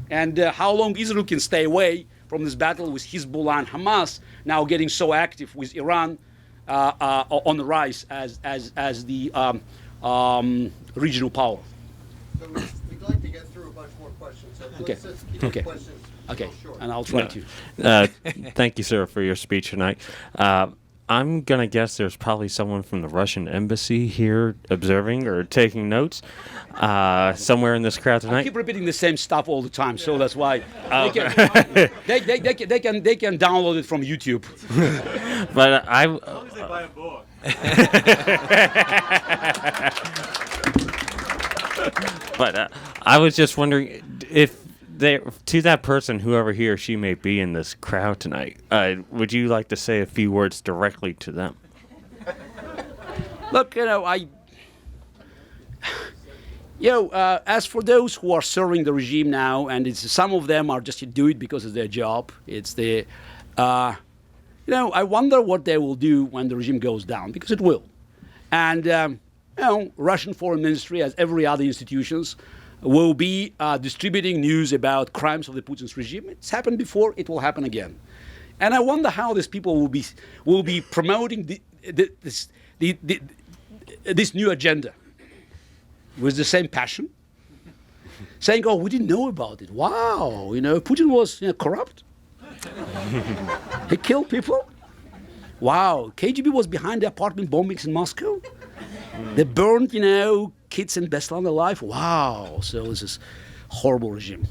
and how long Israel can stay away from this battle with Hezbollah and Hamas, now getting so active with Iran on the rise as the regional power.
So we'd like to get through a bunch more questions. So
Okay.
let's keep
Okay.
the questions
Okay,
short.
and I'll try to.
Thank you, sir, for your speech tonight. I'm going to guess there's probably someone from the Russian embassy here observing or taking notes somewhere in this crowd
I
tonight.
keep repeating the same stuff all the time, so that's why they can download it from YouTube.
But I was just wondering if to that person, whoever he or she may be in this crowd tonight, would you like to say a few words directly to them?
Look, as for those who are serving the regime now, and some of them are just do it because it's their job. I wonder what they will do when the regime goes down, because it will. And Russian foreign ministry, as every other institutions, will be distributing news about crimes of the Putin's regime. It's happened before; it will happen again. And I wonder how these people will be promoting this new agenda with the same passion, saying, "Oh, we didn't know about it. Wow, Putin was corrupt. He killed people. Wow, KGB was behind the apartment bombings in Moscow. They burned, kids in Beslan alive. Wow, so this is horrible regime."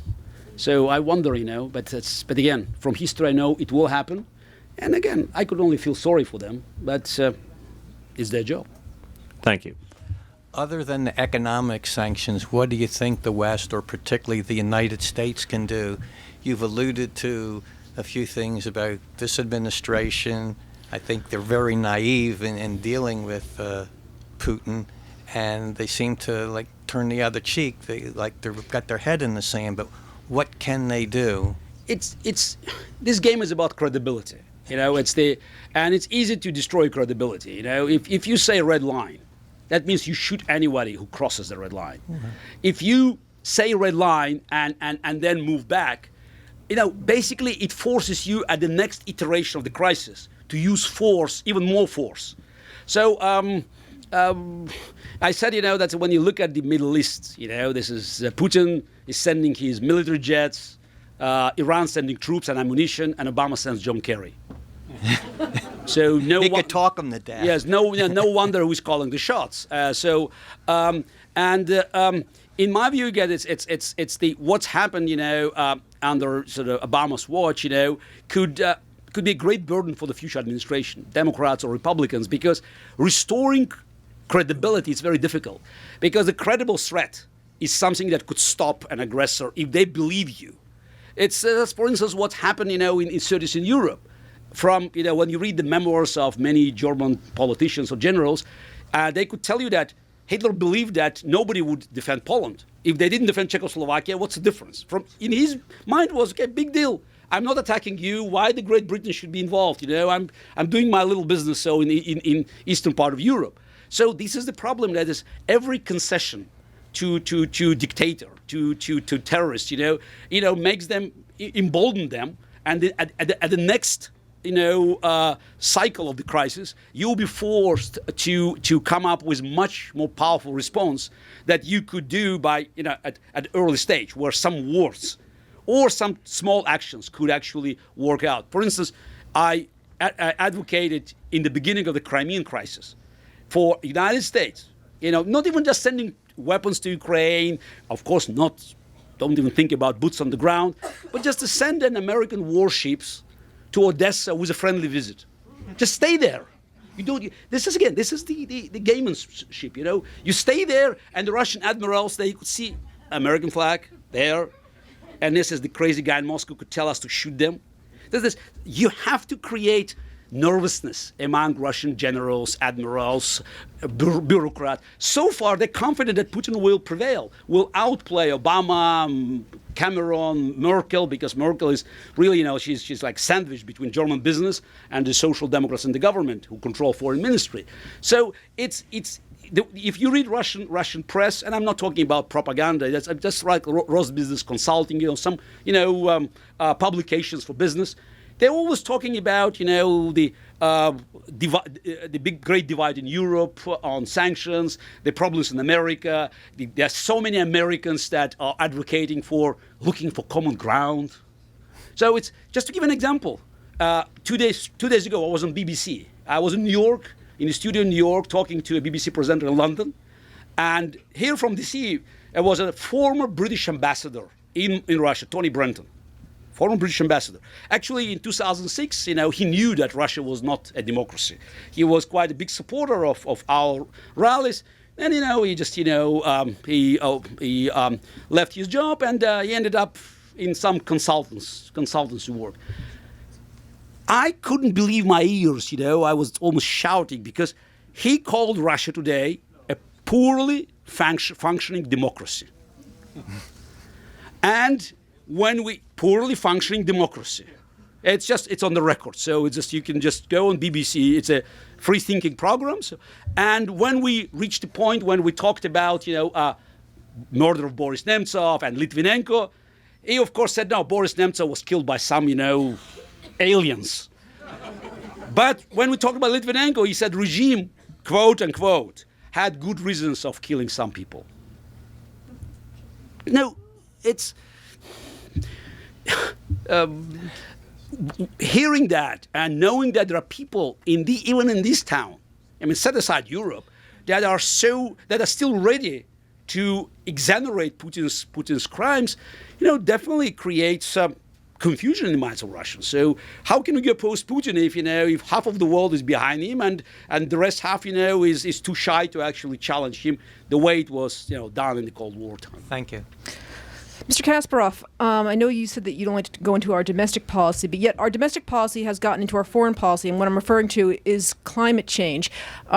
So I wonder, but again, from history I know it will happen. And again, I could only feel sorry for them, but it's their job.
Thank you.
Other than the economic sanctions, what do you think the West, or particularly the United States, can do? You've alluded to a few things about this administration. I think they're very naive in dealing with Putin, and they seem to turn the other cheek. They've got their head in the sand. But what can they do?
It's this game is about credibility. And it's easy to destroy credibility. If you say red line, that means you shoot anybody who crosses the red line. Mm-hmm. If you say red line and then move back, basically it forces you at the next iteration of the crisis to use force, even more force. So I said, that when you look at the Middle East, this is Putin is sending his military jets, Iran sending troops and ammunition, and Obama sends John Kerry. So
he could talk him to death.
Yes, no wonder who's calling the shots. In my view, again, it's the what's happened, under sort of Obama's watch, could be a great burden for the future administration, Democrats or Republicans, because restoring credibility is very difficult. Because the credible threat is something that could stop an aggressor if they believe you. It's, for instance, what's happened, in 30s in Europe. From, when you read the memoirs of many German politicians or generals, they could tell you that Hitler believed that nobody would defend Poland. If they didn't defend Czechoslovakia, what's the difference? In his mind was, okay, big deal. I'm not attacking you. Why the Great Britain should be involved? I'm doing my little business so in eastern part of Europe. So this is the problem, that is every concession to dictator, to terrorists, makes them, embolden them, and at the next cycle of the crisis, you'll be forced to come up with much more powerful response that you could do by at early stage, where some words or some small actions could actually work out. For instance, I advocated in the beginning of the Crimean crisis for the United States, not even just sending weapons to Ukraine, of course don't even think about boots on the ground, but just to send an American warships to Odessa with a friendly visit. Just stay there. This is the gamemanship, You stay there, and the Russian admirals, they could see American flag there, and this is the crazy guy in Moscow could tell us to shoot them. You have to create nervousness among Russian generals, admirals, bureaucrats. So far, they're confident that Putin will prevail, will outplay Obama, Cameron, Merkel, because Merkel is really, she's like sandwiched between German business and the social democrats in the government who control foreign ministry. So if you read Russian press, and I'm not talking about propaganda, that's just like Rosbusiness Consulting, some publications for business. They're always talking about, the big great divide in Europe on sanctions, the problems in America. There are so many Americans that are advocating for looking for common ground. So it's just to give an example. 2 days ago, I was on BBC. I was in New York, in the studio in New York, talking to a BBC presenter in London, and here from DC, there was a former British ambassador in Russia, Tony Brenton. Former British ambassador. Actually, in 2006, he knew that Russia was not a democracy. He was quite a big supporter of our rallies. And, he just, he left his job, and he ended up in some consultancy work. I couldn't believe my ears, I was almost shouting, because he called Russia today a poorly functioning democracy. And when we poorly functioning democracy, it's on the record. So you can just go on BBC. It's a free thinking program. And when we reached the point when we talked about murder of Boris Nemtsov and Litvinenko, he of course said no, Boris Nemtsov was killed by some aliens. But when we talked about Litvinenko, he said regime, quote unquote, had good reasons of killing some people. It's hearing that and knowing that there are people even in this town, set aside Europe, that are still ready to exonerate Putin's crimes, definitely creates confusion in the minds of Russians. So how can we oppose Putin if half of the world is behind him and the rest half is too shy to actually challenge him the way it was done in the Cold War time?
Thank you.
Mr. Kasparov, I know you said that you don't like to go into our domestic policy, but yet our domestic policy has gotten into our foreign policy, and what I'm referring to is climate change.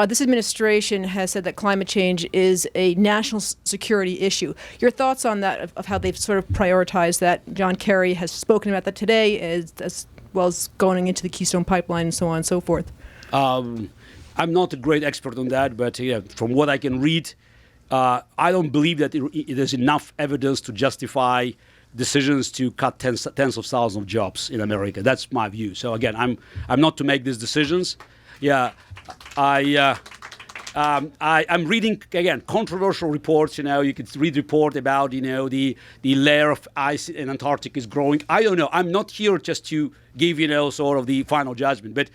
This administration has said that climate change is a national security issue. Your thoughts on that, of how they've sort of prioritized that? John Kerry has spoken about that today, as well as going into the Keystone Pipeline and so on and so forth.
I'm not a great expert on that, but from what I can read, I don't believe that there's enough evidence to justify decisions to cut tens of thousands of jobs in America. That's my view. So again, I'm not to make these decisions. Yeah, I'm reading again controversial reports. You can read report about the layer of ice in Antarctica is growing. I don't know. I'm not here just to give sort of the final judgment, but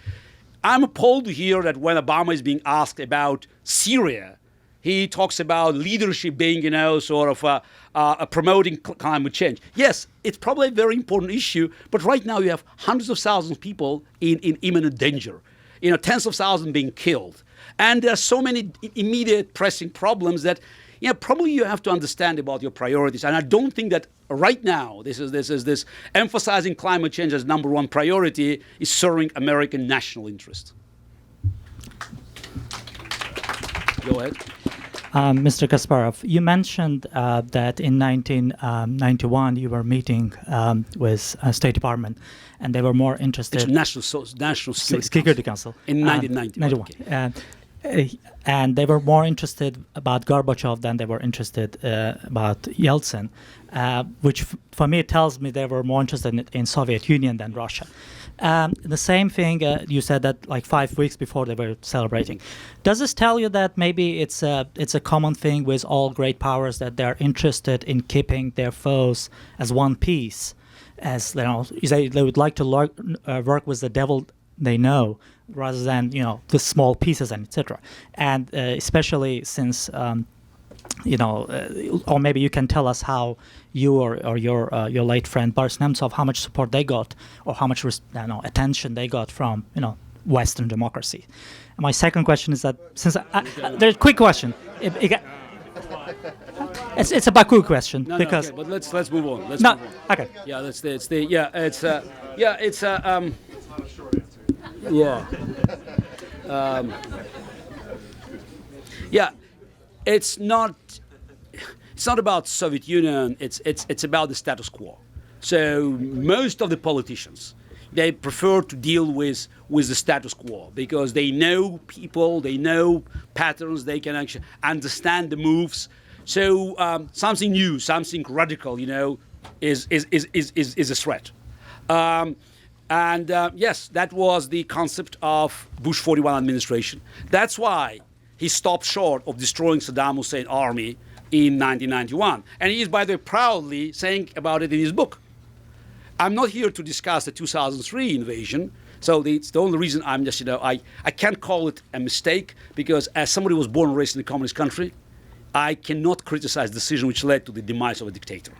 I'm appalled to hear that when Obama is being asked about Syria, he talks about leadership being, sort of promoting climate change. Yes, it's probably a very important issue, but right now you have hundreds of thousands of people in imminent danger, tens of thousands being killed. And there are so many immediate pressing problems that, probably you have to understand about your priorities. And I don't think that right now this emphasizing climate change as number one priority is serving American national interest. Go ahead.
Mr. Kasparov, you mentioned that in 1991 you were meeting with State Department, and they were more interested.
It's National Security
Council
in 1991.
And they were more interested about Gorbachev than they were interested about Yeltsin, which for me tells me they were more interested in Soviet Union than Russia. The same thing you said that like 5 weeks before they were celebrating. Does this tell you that maybe it's a common thing with all great powers that they're interested in keeping their foes as one piece, as they would like to work with the devil they know rather than the small pieces and etc. And especially since or maybe you can tell us how you or your late friend Boris Nemtsov, how much support they got, or how much attention they got from Western democracy. And my second question is that there's a quick question. It's a Baku question because.
Okay, but let's move on. Move on.
Okay.
Yeah, it's not about Soviet Union. It's about the status quo. So most of the politicians, they prefer to deal with the status quo because they know people, they know patterns, they can actually understand the moves. So something new, something radical, is a threat. Yes, that was the concept of Bush 41 administration. That's why he stopped short of destroying Saddam Hussein's army in 1991. And he is, by the way, proudly saying about it in his book. I'm not here to discuss the 2003 invasion. So it's the only reason I'm just, I can't call it a mistake because as somebody who was born and raised in a communist country, I cannot criticize the decision which led to the demise of a dictator.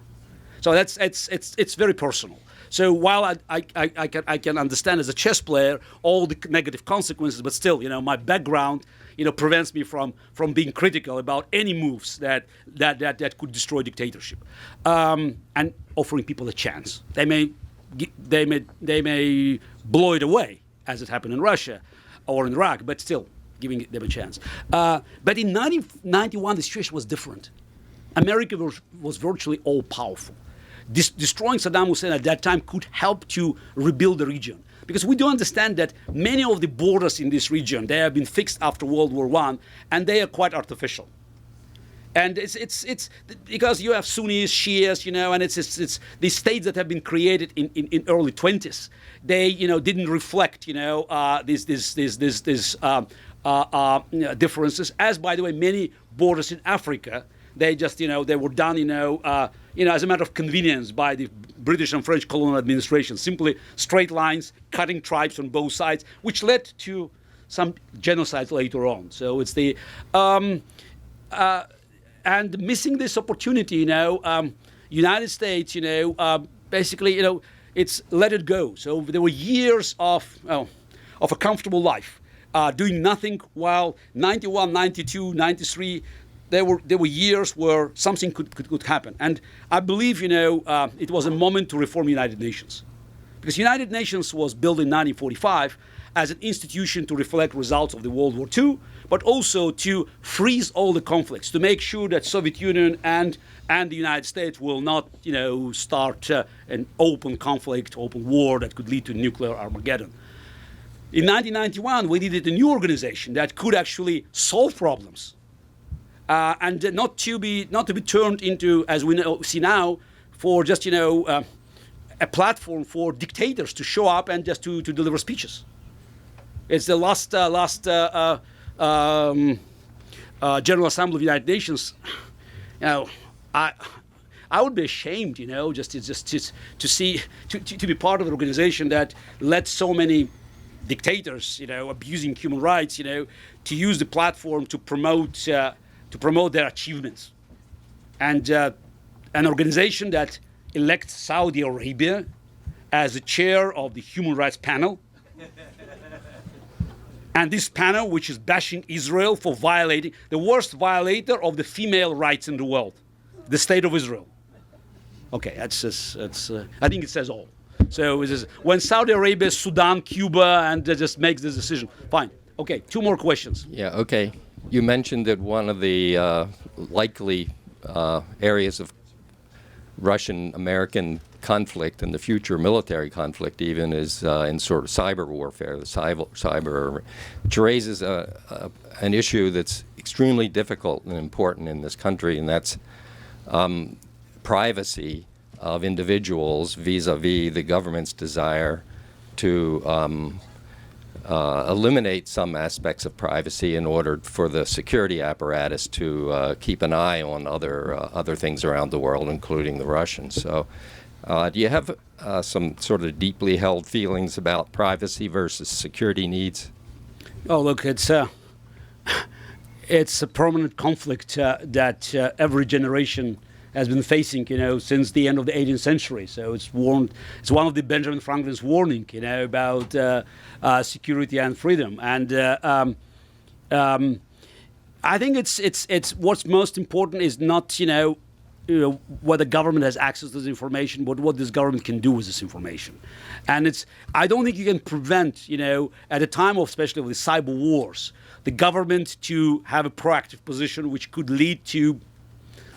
So it's very personal. So while I can understand as a chess player all the negative consequences, but still, my background, prevents me from being critical about any moves that could destroy dictatorship, and offering people a chance. They may blow it away, as it happened in Russia or in Iraq, but still giving them a chance. But in 1991, the situation was different. America was virtually all powerful. Destroying Saddam Hussein at that time could help to rebuild the region. Because we do understand that many of the borders in this region, they have been fixed after World War I, and they are quite artificial. And it's because you have Sunnis, Shias, and it's these states that have been created in early 20s. They, didn't reflect, these differences. As, by the way, many borders in Africa, they just, they were done, as a matter of convenience by the British and French colonial administration, simply straight lines, cutting tribes on both sides, which led to some genocide later on. So it's the, and missing this opportunity, United States, basically, it's let it go. So there were years of a comfortable life, doing nothing while 91, 92, 93, there were years where something could happen. And I believe, it was a moment to reform United Nations. Because United Nations was built in 1945 as an institution to reflect results of the World War II, but also to freeze all the conflicts, to make sure that Soviet Union and the United States will not, start an open conflict, open war that could lead to nuclear Armageddon. In 1991, we needed a new organization that could actually solve problems, and not to be turned into, as we see now, for just a platform for dictators to show up and just to deliver speeches. It's the last General Assembly of the United Nations. I would be ashamed, just to see to be part of an organization that let so many dictators, abusing human rights, to use the platform to promote their achievements, and an organization that elects Saudi Arabia as the chair of the Human Rights Panel, and this panel, which is bashing Israel for violating the worst violator of the female rights in the world, the State of Israel. Okay, I think it says all. So it is, when Saudi Arabia, Sudan, Cuba, and just makes this decision, fine. Okay, 2 more questions.
Yeah, okay. You mentioned that one of the likely areas of Russian-American conflict and the future military conflict even is in sort of cyber warfare, the cyber, which raises an issue that's extremely difficult and important in this country, and that's privacy of individuals vis-a-vis the government's desire to eliminate some aspects of privacy in order for the security apparatus to keep an eye on other things around the world, including the Russians. So do you have some sort of deeply held feelings about privacy versus security needs?
Oh, look, it's a permanent conflict that every generation has been facing, since the end of the 18th century. So it's one of the Benjamin Franklin's warning, about security and freedom. And I think it's what's most important is not, whether government has access to this information, but what this government can do with this information. And I don't think you can prevent, at a time of, especially of the cyber wars, the government to have a proactive position which could lead to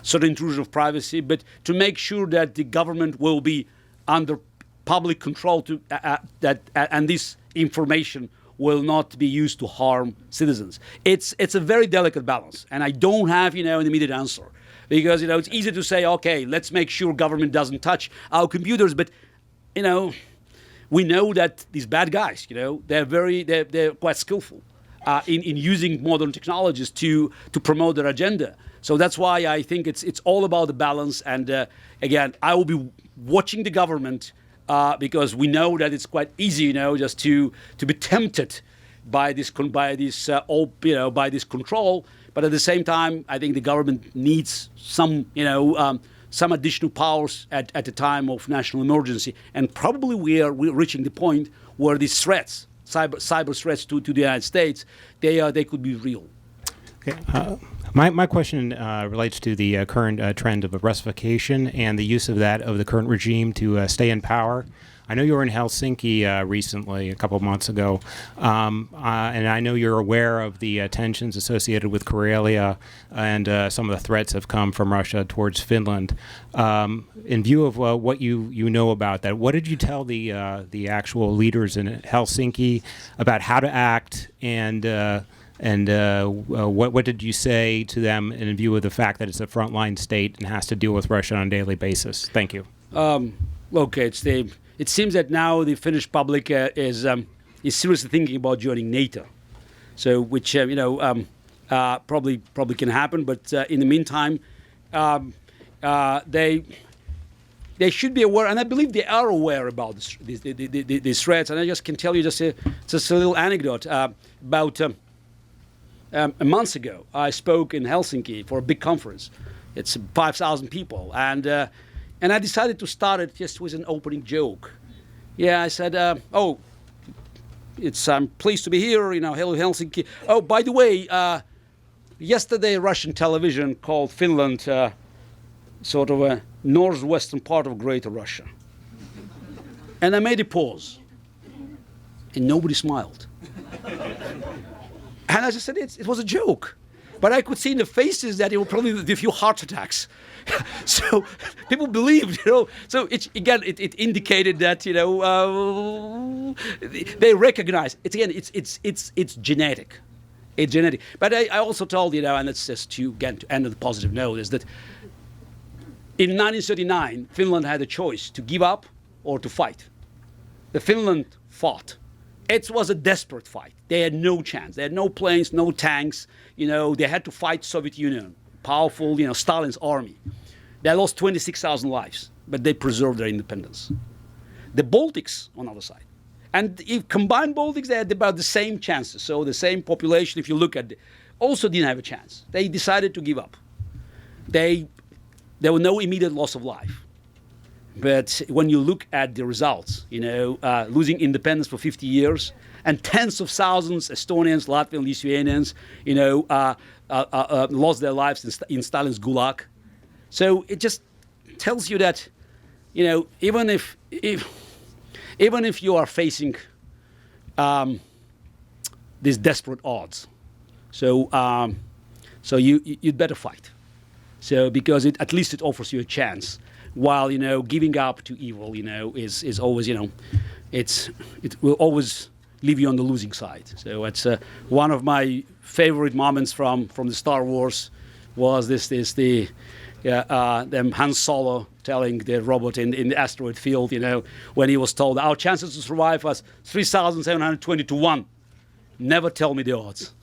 certain intrusion of privacy, but to make sure that the government will be under public control and this information will not be used to harm citizens. It's a very delicate balance, and I don't have an immediate answer, because it's easy to say, okay, let's make sure government doesn't touch our computers, but we know that these bad guys, they're quite skillful in using modern technologies to promote their agenda. So that's why I think it's all about the balance. And again, I will be watching the government because we know that it's quite easy, just to be tempted by this control. But at the same time, I think the government needs some additional powers at the time of national emergency. And probably we're reaching the point where these threats, cyber threats to the United States, they could be real.
Okay. My question relates to the current trend of Russification and the use of the current regime to stay in power. I know you were in Helsinki recently, a couple of months ago, and I know you're aware of the tensions associated with Karelia, and some of the threats have come from Russia towards Finland. In view of what you know about that, what did you tell the actual leaders in Helsinki about how to act, and what did you say to them in view of the fact that it's a frontline state and has to deal with Russia on a daily basis? Thank you.
Okay, it seems that now the Finnish public is seriously thinking about joining NATO. So, which probably can happen. But in the meantime, they should be aware, and I believe they are aware about these threats. And I just can tell you just a little anecdote about. A month ago, I spoke in Helsinki for a big conference. It's 5,000 people, and I decided to start it just with an opening joke. Yeah, I said, I'm pleased to be here. Hello Helsinki. Oh, by the way, yesterday, Russian television called Finland sort of a northwestern part of Greater Russia. And I made a pause. And nobody smiled. And as I said, it was a joke. But I could see in the faces that it would probably be a few heart attacks. So people believed, So it indicated that, they recognize. It's genetic. It's genetic. But I also told, and it's just to end on the positive note, is that in 1939, Finland had a choice to give up or to fight. The Finland fought. It was a desperate fight. They had no chance. They had no planes, no tanks. They had to fight Soviet Union, powerful, Stalin's army. They lost 26,000 lives, but they preserved their independence. The Baltics on the other side. And if combined Baltics, they had about the same chances. So the same population, if you look at it, also didn't have a chance. They decided to give up. There was no immediate loss of life. But when you look at the results, losing independence for 50 years, and tens of thousands, Estonians, Latvians, Lithuanians, lost their lives in Stalin's gulag. So it just tells you that, even if you are facing these desperate odds, so you'd better fight. So because at least it offers you a chance. While giving up to evil, is always it will always leave you on the losing side. So it's one of my favorite moments from the Star Wars was them Han Solo telling the robot in the asteroid field, when he was told our chances to survive was 3,720 to 1. Never tell me the odds.